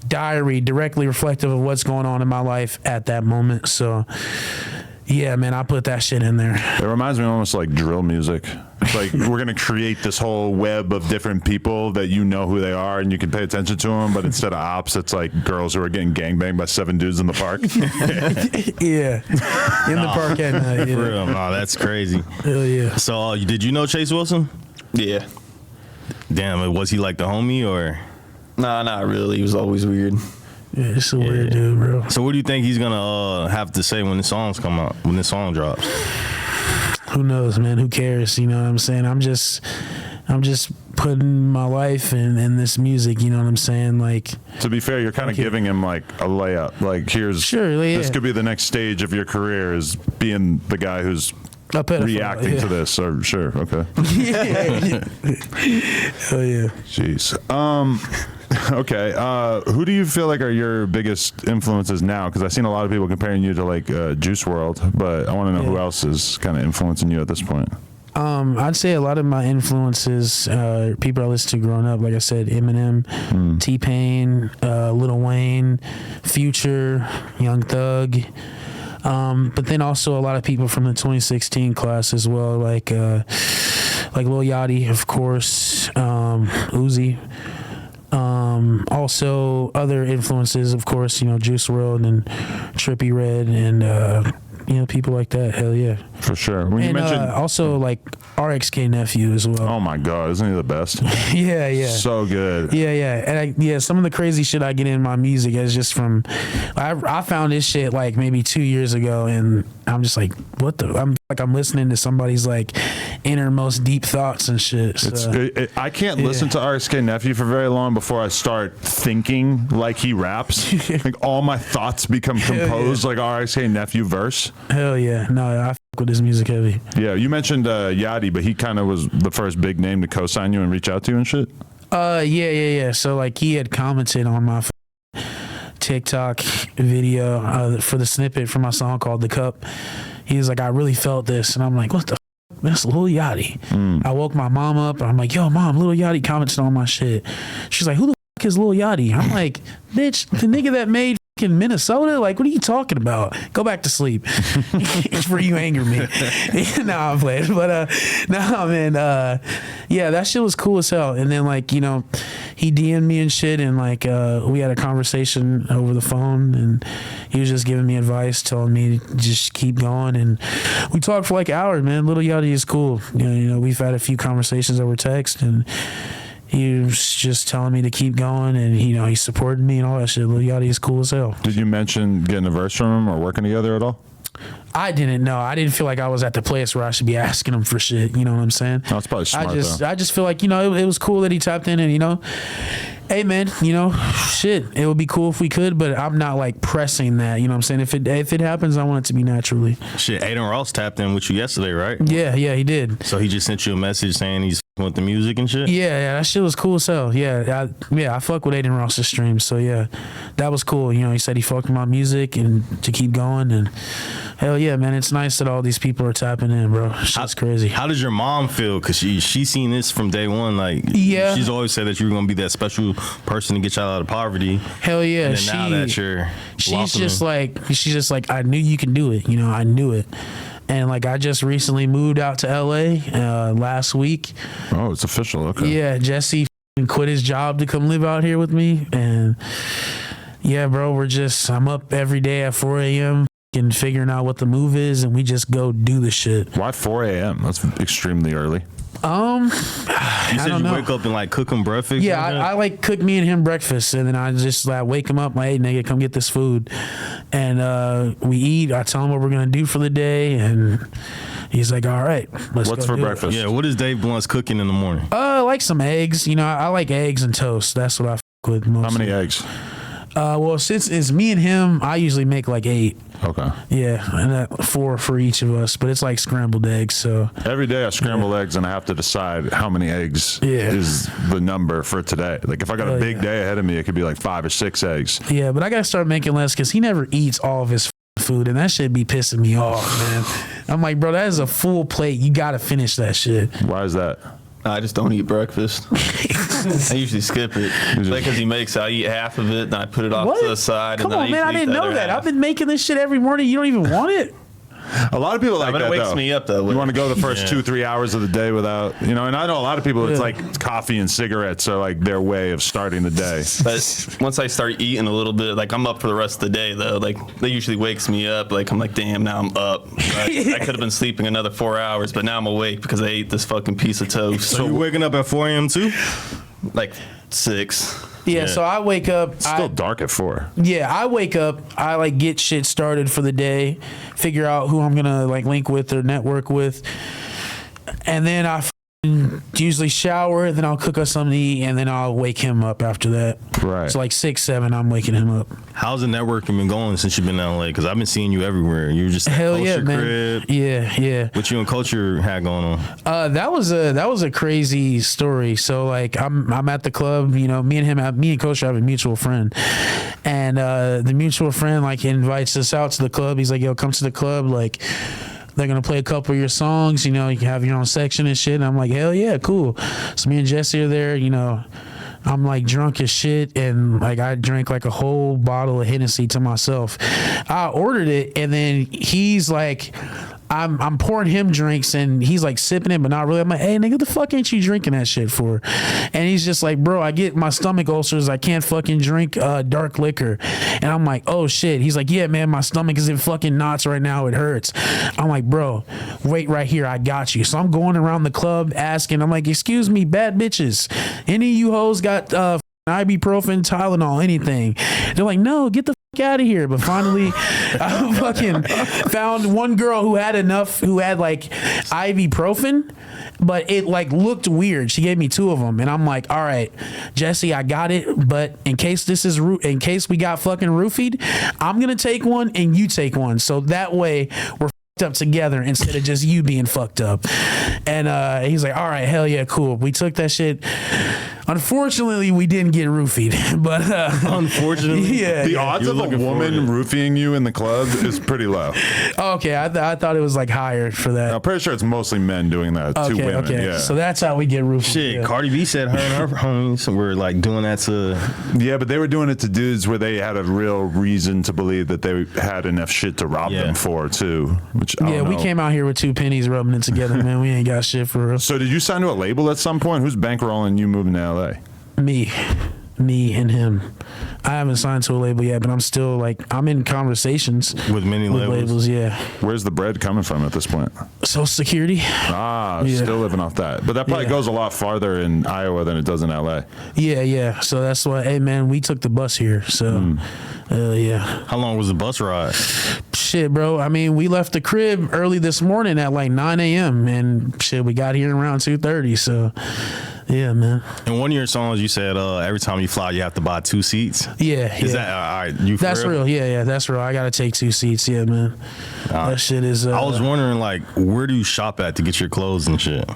diary directly reflective of what's going on in my life at that moment. So yeah, man, I put that shit in there. It reminds me almost like drill music. It's like we're gonna create this whole web of different people that you know who they are and you can pay attention to them, but instead of ops, it's like girls who are getting gangbanged by 7 dudes in the park. Yeah, in the park at night. Yeah. For real, no, that's crazy. Hell yeah. So, did you know Chase Wilson? Yeah. Damn, was he like the homie or? Nah, not really. He was always weird. Yeah, it's a weird dude, bro. So what do you think he's gonna have to say when the songs come out, when the song drops? Who knows, man? Who cares? You know what I'm saying? I'm just putting my life in this music. You know what I'm saying? Like, to be fair, you're kind of giving him like a layup. Like, this could be the next stage of your career, is being the guy who's reacting to this. So sure, okay. Yeah. Oh yeah. Jeez. Okay. Who do you feel like are your biggest influences now? Because I've seen a lot of people comparing you to like Juice WRLD, but I want to know who else is kind of influencing you at this point. I'd say a lot of my influences, people I listened to growing up, like I said, Eminem, T-Pain, Lil Wayne, Future, Young Thug. But then also a lot of people from the 2016 class as well, like Lil Yachty, of course, Uzi. Also other influences, of course, you know, Juice WRLD and Trippie Redd and you know, people like that. Hell yeah, for sure. When you mentioned also like RXK Nephew as well. Oh my God, isn't he the best? Yeah, so good. Yeah, and some of the crazy shit I get in my music is just from I found this shit like maybe 2 years ago, and I'm just like, what the? I'm listening to somebody's like innermost deep thoughts and shit. So, I can't listen to RXK Nephew for very long before I start thinking like he raps. Like all my thoughts become composed like RXK Nephew verse. Hell yeah, no, I fuck with his music heavy. Yeah, you mentioned Yachty, but he kind of was the first big name to co-sign you and reach out to you and shit. Yeah. So like he had commented on my TikTok video for the snippet for my song called "The Cup." He was like, I really felt this, and I'm like, what the f? That's Lil Yachty. I woke my mom up, and I'm like, yo, mom, Lil Yachty commented on my shit. She's like, who the f is Lil Yachty? I'm like, bitch, the nigga that made in Minnesota? Like, what are you talking about? Go back to sleep before you anger me. Nah, I'm playing. But, nah, man, yeah, that shit was cool as hell. And then, like, you know, he DM'd me and shit, and, like, we had a conversation over the phone, and he was just giving me advice, telling me to just keep going. And we talked for, like, hours, man. Little Yachty is cool. You know, we've had a few conversations over text, and he was just telling me to keep going, and you know, he supported me and all that shit. Lil Yachty is cool as hell. Did you mention getting a verse from him or working together at all? I didn't know. I didn't feel like I was at the place where I should be asking him for shit. You know what I'm saying? That's probably smart. I just feel like, you know, it was cool that he tapped in, and you know, hey man, you know, shit, it would be cool if we could, but I'm not like pressing that. You know what I'm saying? If it happens, I want it to be naturally. Shit, Aiden Ross tapped in with you yesterday, right? Yeah, he did. So he just sent you a message saying he's with the music and shit? Yeah, that shit was cool as hell. Yeah, I fuck with Aiden Ross's streams, so yeah, that was cool. You know, he said he fucked with my music and to keep going, and hell yeah, man, it's nice that all these people are tapping in, bro. Shit's crazy. How does your mom feel? Because she seen this from day one. Like, yeah, she's always said that you were gonna be that special person to get you out of poverty. Hell yeah. And now that you're she's just like, I knew you can do it. You know, I knew it. And like, I just recently moved out to LA last week. Oh, it's official. Okay. Yeah, Jesse quit his job to come live out here with me, and yeah, bro, I'm up every day at 4 a.m. and figuring out what the move is, and we just go do the shit. Why 4 a.m.? That's extremely early. You said you wake up and like cook him breakfast? Yeah, I like cook me and him breakfast, and then I just like wake him up, like, hey nigga, come get this food, and we eat. I tell him what we're gonna do for the day, and he's like, all right, let's What's go for do breakfast? It. Yeah, what is Dave Blunt's cooking in the morning? Like some eggs. You know, I like eggs and toast. That's what I fuck with most. How many eggs? Well, since it's me and him, I usually make like 8. Okay. Yeah, and 4 for each of us, but it's like scrambled eggs. So every day I scramble eggs, and I have to decide how many eggs is the number for today. Like if I got a big day ahead of me, it could be like 5 or 6 eggs. Yeah, but I gotta start making less because he never eats all of his food, and that shit be pissing me off, man. I'm like, bro, that is a full plate. You gotta finish that shit. Why is that? I just don't eat breakfast. I usually skip it. Like, because he makes, I eat half of it, then I put it off to the side. Come and on, man, I didn't know that. Half. I've been making this shit every morning. You don't even want it? A lot of people like that, it wakes though. me up, though. You want to go the first 2-3 hours of the day without, you know, and I know a lot of people, it's like coffee and cigarettes are like their way of starting the day. But once I start eating a little bit, like I'm up for the rest of the day, though. Like that usually wakes me up. Like I'm like, damn, now I'm up. I could have been sleeping another 4 hours, but now I'm awake because I ate this fucking piece of toast. So you waking up at 4 a.m. too? Like 6. Yeah, so I wake up. It's still dark at 4. Yeah, I wake up. I like get shit started for the day, figure out who I'm gonna like link with or network with, and then I usually shower. And then I'll cook us something to eat, and then I'll wake him up after that. Right. So like 6, 7, I'm waking him up. How's the networking been going since you've been in LA? Because I've been seeing you everywhere. You're just at Culture man. Crib. Yeah. What you and Culture had going on? That was a crazy story. So like I'm at the club, you know, me and Coach have a mutual friend, and the mutual friend like invites us out to the club. He's like, yo, come to the club, like they're gonna play a couple of your songs, you know, you can have your own section and shit. And I'm like, hell yeah, cool. So me and Jesse are there, you know. I'm like drunk as shit, and like I drank like a whole bottle of Hennessy to myself. I ordered it, and then he's like, I'm pouring him drinks, and he's like sipping it, but not really. I'm like, hey nigga, what the fuck ain't you drinking that shit for? And he's just like, bro, I get my stomach ulcers. I can't fucking drink dark liquor. And I'm like, oh shit. He's like, yeah man, my stomach is in fucking knots right now. It hurts. I'm like, bro, wait right here. I got you. So I'm going around the club asking. I'm like, excuse me, bad bitches, any of you hoes got ibuprofen, Tylenol, anything? They're like, no, get the fuck out of here. But finally I fucking found one girl who had like ibuprofen, but it like looked weird. She gave me 2 of them, and I'm like, all right, Jesse, I got it, but in case in case we got fucking roofied, I'm gonna take one and you take one, so that way we're up together instead of just you being fucked up. And he's like, all right, hell yeah, cool. We took that shit. Unfortunately, we didn't get roofied, but unfortunately, yeah. The odds of a woman roofing you in the club is pretty low. Okay, I thought it was like higher for that. I'm pretty sure it's mostly men doing that. Two women. Okay, Yeah. so that's how we get roofied. Shit, yeah. Cardi B said her and her homies were like doing that to. Yeah, but they were doing it to dudes where they had a real reason to believe that they had enough shit to rob them for too. Which I don't know. We came out here with 2 pennies rubbing it together, man. We ain't got shit for real. So did you sign to a label at some point? Who's bankrolling you moving to LA? Me and him. I haven't signed to a label yet, but I'm still like I'm in conversations with many labels. Yeah. Where's the bread coming from at this point? Social Security. Still living off that. But that probably goes a lot farther in Iowa than it does in LA. Yeah. So that's why, hey man, we took the bus here. So yeah. How long was the bus ride? Shit, bro. I mean, we left the crib early this morning at like 9 a.m. and shit, we got here around 2:30. So yeah, man. In one of your songs, you said every time you fly, you have to buy 2 seats. Yeah. Is that all right? You that's real? Yeah, that's real. I gotta take 2 seats. Yeah, man. That shit is. I was wondering, like, where do you shop at to get your clothes and shit?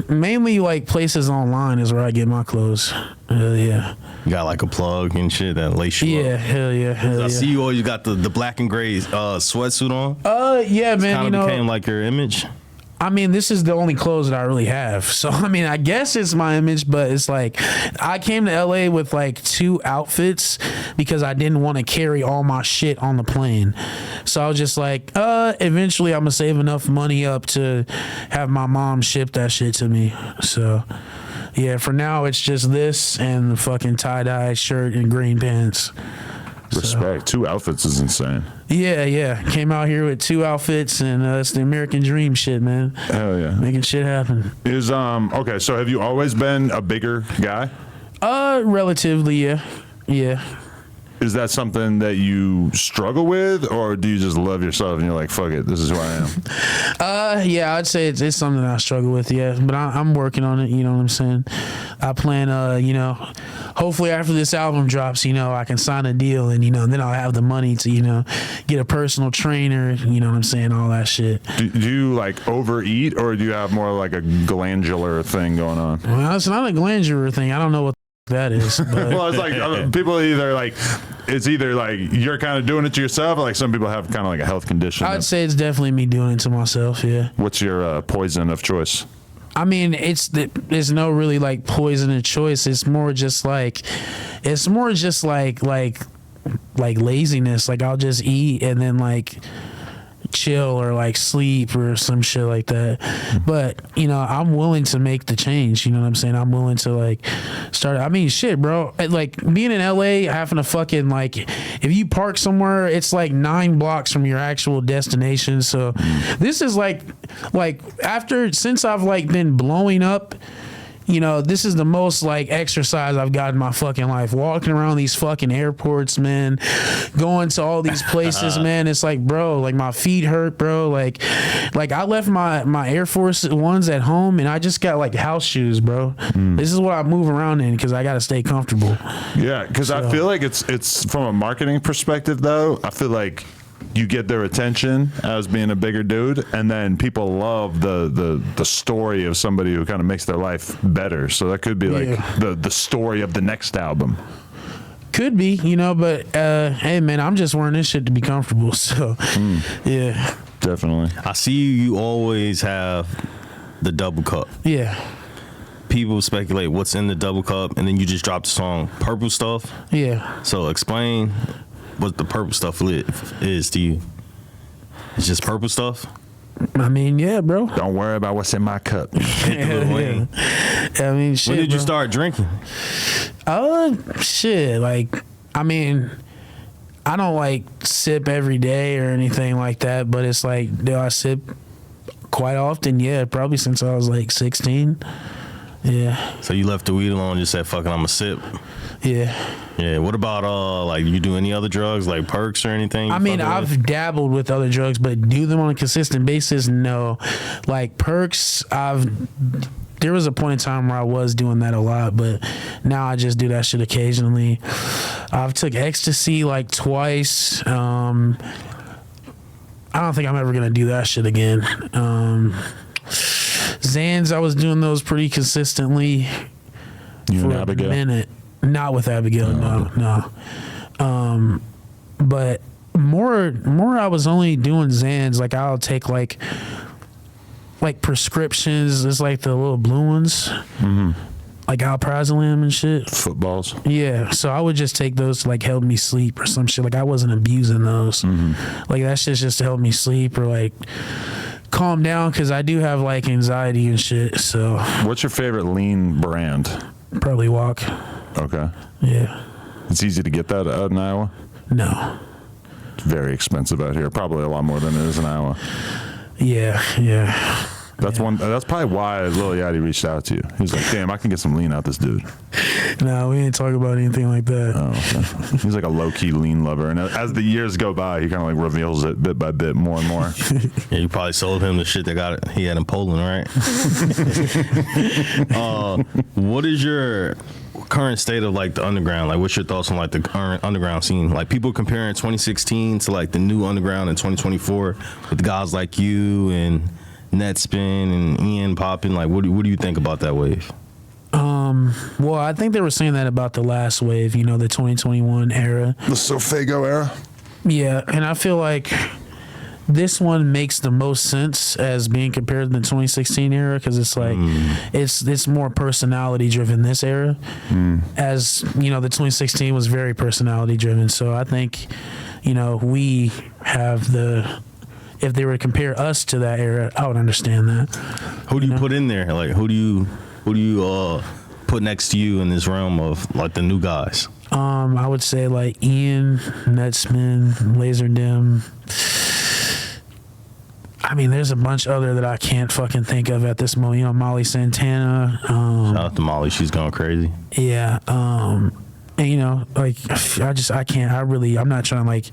Mainly like places online is where I get my clothes. Hell yeah. You got like a plug and shit that lace you Yeah, up. hell yeah. I see you always got the black and gray sweatsuit on. Yeah, man. Kind of became like your image. I mean, this is the only clothes that I really have. So, I mean, I guess it's my image, but it's like I came to LA with like 2 outfits because I didn't want to carry all my shit on the plane. So I was just like, eventually I'm going to save enough money up to have my mom ship that shit to me. So, yeah, for now it's just this and the fucking tie-dye shirt and green pants. Respect. 2 outfits is insane. Yeah. Came out here with 2 outfits, and it's the American dream shit, man. Hell yeah. Making shit happen. Okay, so have you always been a bigger guy? Relatively, yeah. Yeah. Is that something that you struggle with, or do you just love yourself and you're like, fuck it, this is who I am? Yeah, I'd say it's something I struggle with, yeah. But I'm working on it, you know what I'm saying? I plan, hopefully after this album drops, I can sign a deal and, then I'll have the money to, get a personal trainer, you know what I'm saying? All that shit. Do you like overeat, or do you have more like a glandular thing going on? Well, it's not a glandular thing. I don't know what that is. But. Well, it's like people it's either like you're kind of doing it to yourself, or like some people have kind of like a health condition. I'd say it's definitely me doing it to myself. Yeah. What's your poison of choice? I mean, there's no really like poison of choice. It's more just like laziness. Like I'll just eat and then like chill or like sleep or some shit like that. But I'm willing to make the change, you know what I'm saying? I'm willing to like start. I mean, shit, bro, like being in LA, having to fucking like, if you park somewhere, it's like 9 blocks from your actual destination. So this is like since I've like been blowing up, this is the most like exercise I've got in my fucking life. Walking around these fucking airports, man, going to all these places, man. It's like, bro, like my feet hurt, bro. Like I left my Air Force Ones at home and I just got like house shoes, bro. This is what I move around in because I got to stay comfortable. Yeah, because I feel like it's from a marketing perspective though. I feel like you get their attention as being a bigger dude, and then people love the story of somebody who kind of makes their life better. So that could be like the story of the next album. Could be, but hey man, I'm just wearing this shit to be comfortable. So yeah, definitely. I see you always have the double cup. Yeah. People speculate what's in the double cup, and then you just drop the song Purple Stuff. Yeah. So explain what the purple stuff is to you. It's just purple stuff? I mean, yeah, bro. Don't worry about what's in my cup. I mean, shit. When did you start drinking? Shit. Like, I mean, I don't like sip every day or anything like that, but it's like, do I sip quite often? Yeah, probably since I was like 16. Yeah. So you left the weed alone and just said, fuck it, I'm a sip. Yeah. Yeah. What about like you do any other drugs like perks or anything? I mean, I've dabbled with other drugs, but do them on a consistent basis? No. Like perks, there was a point in time where I was doing that a lot, but now I just do that shit occasionally. I've took ecstasy like twice. I don't think I'm ever gonna do that shit again. Xans, I was doing those pretty consistently. You for and Abigail? a minute. Not with Abigail, no. But more I was only doing Zans. Like I'll take like prescriptions. It's like the little blue ones. Mm-hmm. Like alprazolam and shit. Footballs. Yeah, so I would just take those to like help me sleep or some shit. Like I wasn't abusing those. Mm-hmm. Like that shit's just to help me sleep or like calm down because I do have like anxiety and shit. So what's your favorite lean brand? Probably Walk. Okay. Yeah. It's easy to get that out in Iowa? No. It's very expensive out here. Probably a lot more than it is in Iowa. Yeah. That's one. That's probably why Lil Yachty reached out to you. He was like, "Damn, I can get some lean out this dude." No, we ain't talking about anything like that. Oh, okay. He's like a low-key lean lover, and as the years go by, he kind of like reveals it bit by bit more and more. Yeah, you probably sold him the shit he had in Poland, right? What is your current state of like the underground? Like, what's your thoughts on like the current underground scene? Like, people comparing 2016 to like the new underground in 2024 with guys like you and Netspin and Ian popping. Like, what do you think about that wave? Well, I think they were saying that about the last wave, the 2021 era. The Sofago era? Yeah, and I feel like this one makes the most sense as being compared to the 2016 era because it's like it's more personality driven this era. As the 2016 was very personality driven. So I think we have if they were to compare us to that era, I would understand that. Who do you put in there? Like, who do you put next to you in this realm of like the new guys? I would say like Ian, Netspin, Laserdem. I mean, there's a bunch other that I can't fucking think of at this moment. Molly Santana. Shout out to Molly, she's going crazy. Yeah. And like I can't. I'm not trying to like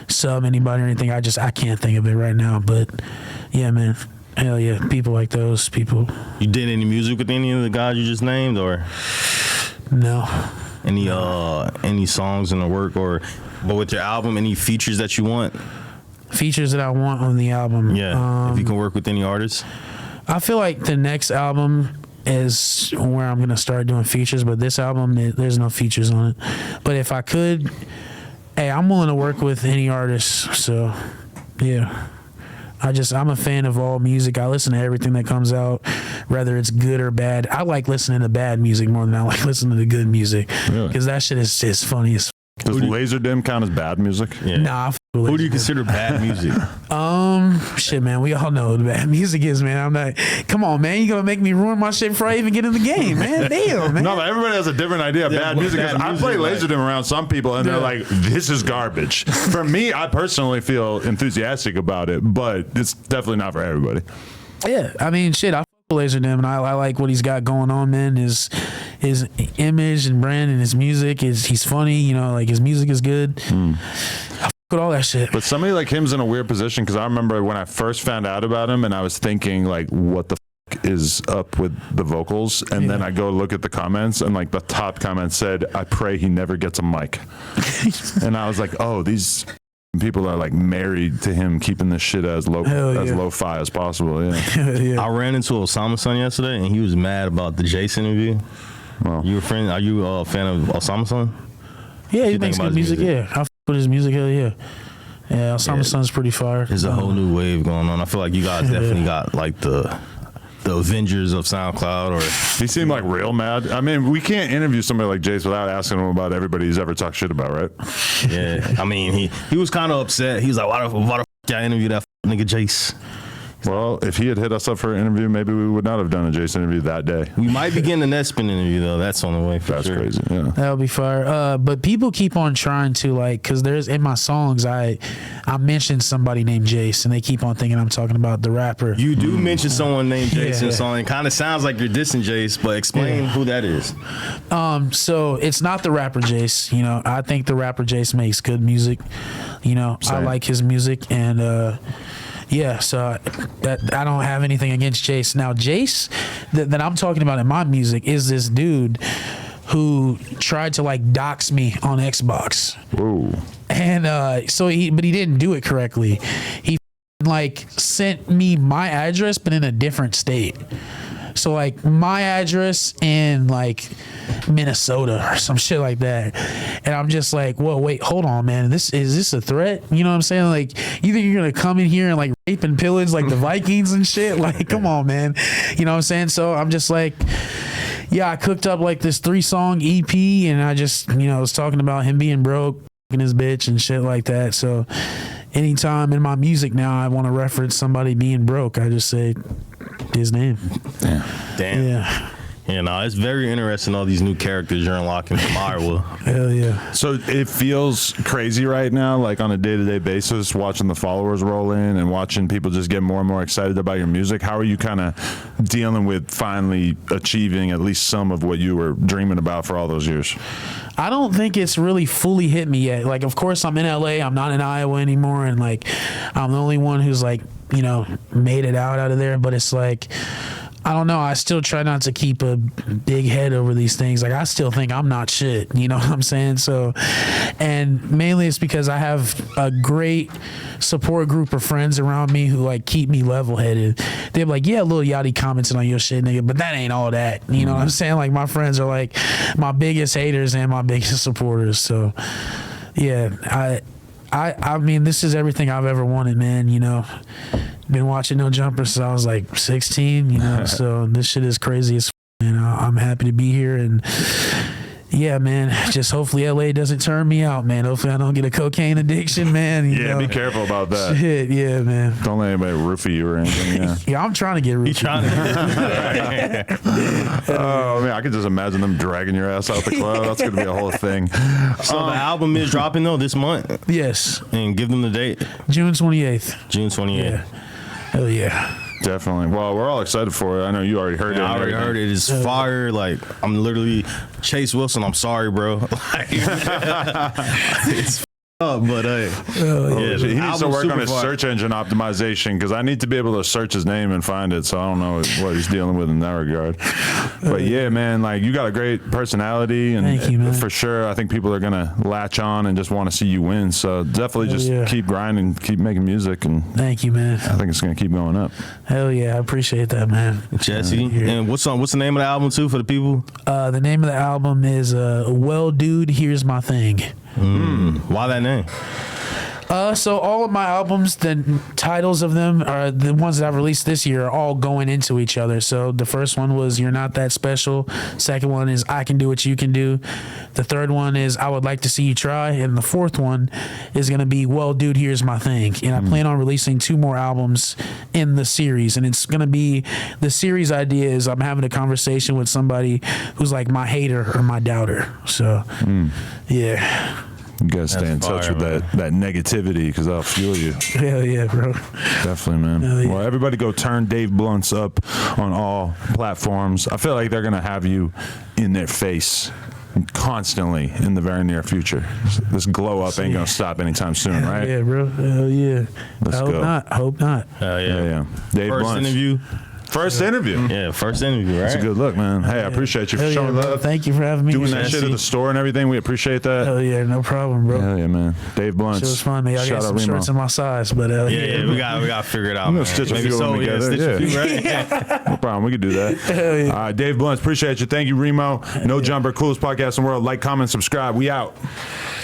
sub anybody or anything. I can't think of it right now. But yeah, man. Hell yeah, people like those people. You did any music with any of the guys you just named, or no? Any songs in the work, but with your album, any features that you want? Features that I want on the album. Yeah, if you can work with any artists. I feel like the next album is where I'm gonna start doing features, but this album there's no features on it. But if I could, hey, I'm willing to work with any artist. So yeah. I'm a fan of all music. I listen to everything that comes out, whether it's good or bad. I like listening to bad music more than I like listening to good music. Really? Because that shit is just funny as Does Laserdem count as bad music? Yeah. Nah. Who do you consider bad music? Shit, man. We all know what bad music is, man. I'm not. Come on, man. You gonna make me ruin my shit before I even get in the game, man? Damn, man. No, but everybody has a different idea of bad music. I play Laserdem around some people, and they're like, "This is garbage." For me, I personally feel enthusiastic about it, but it's definitely not for everybody. Yeah, I mean, shit. I fuck with Laserdem, and I like what he's got going on, man. His image and brand and his music he's funny. Like his music is good. With all that shit. But somebody like him's in a weird position because I remember when I first found out about him and I was thinking like, what the fuck is up with the vocals? And then I go look at the comments and like the top comment said, "I pray he never gets a mic." And I was like, oh, these people are like married to him keeping this shit as lo-fi as possible. Yeah. I ran into Osama's son yesterday and he was mad about the Jace interview. Well, are you a fan of Osama's son? Yeah, he makes good music. Yeah, I fuck with his music. Hell yeah. Yeah, Osama's son's pretty fire. There's a whole new wave going on. I feel like you guys definitely got like the Avengers of SoundCloud. Or he seemed like real mad. I mean, we can't interview somebody like Jace without asking him about everybody he's ever talked shit about, right? Yeah, I mean, he was kind of upset. He was like, why the f*** y'all interview that nigga Jace? Well, if he had hit us up for an interview, maybe we would not have done a Jason interview that day. We might be getting a Netspin interview, though. That's on the way for That's sure. crazy, yeah. That would be fire. But people keep on trying to, like, because there's, in my songs, I mentioned somebody named Jace, and they keep on thinking I'm talking about the rapper. You do mention someone named Jace in the song. It kind of sounds like you're dissing Jace, but explain who that is. So it's not the rapper Jace. You know, I think the rapper Jace makes good music. You know, Same. I like his music, and yeah, so that I don't have anything against Jace. Now, Jace that I'm talking about in my music is this dude who tried to like dox me on Xbox. Whoa. And but he didn't do it correctly. He like sent me my address, but in a different state. So like my address in like Minnesota or some shit like that, and I'm just like, whoa, wait, hold on, man, is this a threat? You know what I'm saying? Like, you think you're gonna come in here and like rape and pillage like the Vikings and shit? Like, come on, man. You know what I'm saying? So I'm just like, yeah, I cooked up like this 3-song EP, and I just, was talking about him being broke and his bitch and shit like that. So anytime in my music now I want to reference somebody being broke, I just say his name. Damn. Yeah. It's very interesting, all these new characters you're unlocking from Iowa. Hell yeah. So it feels crazy right now, like on a day-to-day basis, watching the followers roll in and watching people just get more and more excited about your music. How are you kind of dealing with finally achieving at least some of what you were dreaming about for all those years? I don't think it's really fully hit me yet. Like, of course, I'm in LA. I'm not in Iowa anymore. And, like, I'm the only one who's, like, made it out of there. But it's like, I don't know. I still try not to keep a big head over these things. Like, I still think I'm not shit. You know what I'm saying? So, and mainly it's because I have a great support group of friends around me who, like, keep me level-headed. They're like, yeah, Lil Yachty commented on your shit, nigga, but that ain't all that. You know what I'm saying? Like, my friends are, like, my biggest haters and my biggest supporters. So, yeah, I mean, this is everything I've ever wanted, man. Been watching No Jumper since I was like 16, so this shit is crazy as I'm happy to be here, and yeah, man, just hopefully LA doesn't turn me out, man. Hopefully I don't get a cocaine addiction, man. Be careful about that. Shit, yeah, man. Don't let anybody roofie you or anything. Yeah. Yeah, I'm trying to get roofied. You trying to Oh man, I can just imagine them dragging your ass out the club. That's gonna be a whole thing. So the album is dropping though this month, Yes, and give them the date. June 28th. June 28th. Yeah. Hell yeah. Definitely. Well, we're all excited for it. I know you already heard it. I already heard it. It's fire. Like, I'm literally Chase Wilson. I'm sorry, bro. Like, it's up, but he needs to work on his search engine optimization, because I need to be able to search his name and find it. So I don't know what he's dealing with in that regard. But yeah, man, like, you got a great personality, and thank you, man. For sure, I think people are gonna latch on and just want to see you win. So definitely just keep grinding, keep making music, and thank you, man. I think it's gonna keep going up. Hell yeah, I apprate that, man. Jesse, and what's the name of the album too for the people? The name of the album is Well Dude, Here's My Thing. Why that name? So all of my albums, the titles of them are the ones that I've released this year, are all going into each other. So the first one was You're Not That Special. Second one is I Can Do What You Can Do. The third one is I Would Like to See You Try. And the fourth one is going to be Well Dude, Here's My Thing. And I plan on releasing 2 more albums in the series. And it's going to be, the series idea is I'm having a conversation with somebody who's like my hater or my doubter. So, yeah. You gotta stay in touch with that negativity, because that'll fuel you. Hell yeah, bro. Definitely, man. Yeah. Well, everybody go turn Dave Blunts up on all platforms. I feel like they're gonna have you in their face constantly in the very near future. This glow up ain't gonna stop anytime soon, right? Yeah, bro. Hell yeah. Let's go. Hope not. Yeah. Dave First Blunts. interview. First interview. Yeah, first interview, right? That's a good look, man. Hey, I appreciate you for Hell yeah, showing bro. love. Thank you for having me. Doing here. that shit at the store and everything. We appreciate that. Hell yeah, no problem, bro. Hell yeah, man. Dave Blunts. It was fun, man. Y'all got some shirts in my size, but Yeah, we got to figure it out. I'm gonna Man. stitch a few of them together. Stitch a few, right? No problem. We could do that. Hell yeah. All right, Dave Blunts. Appreciate you. Thank you, Remo. No Jumper. Coolest podcast in the world. Like, comment, subscribe. We out.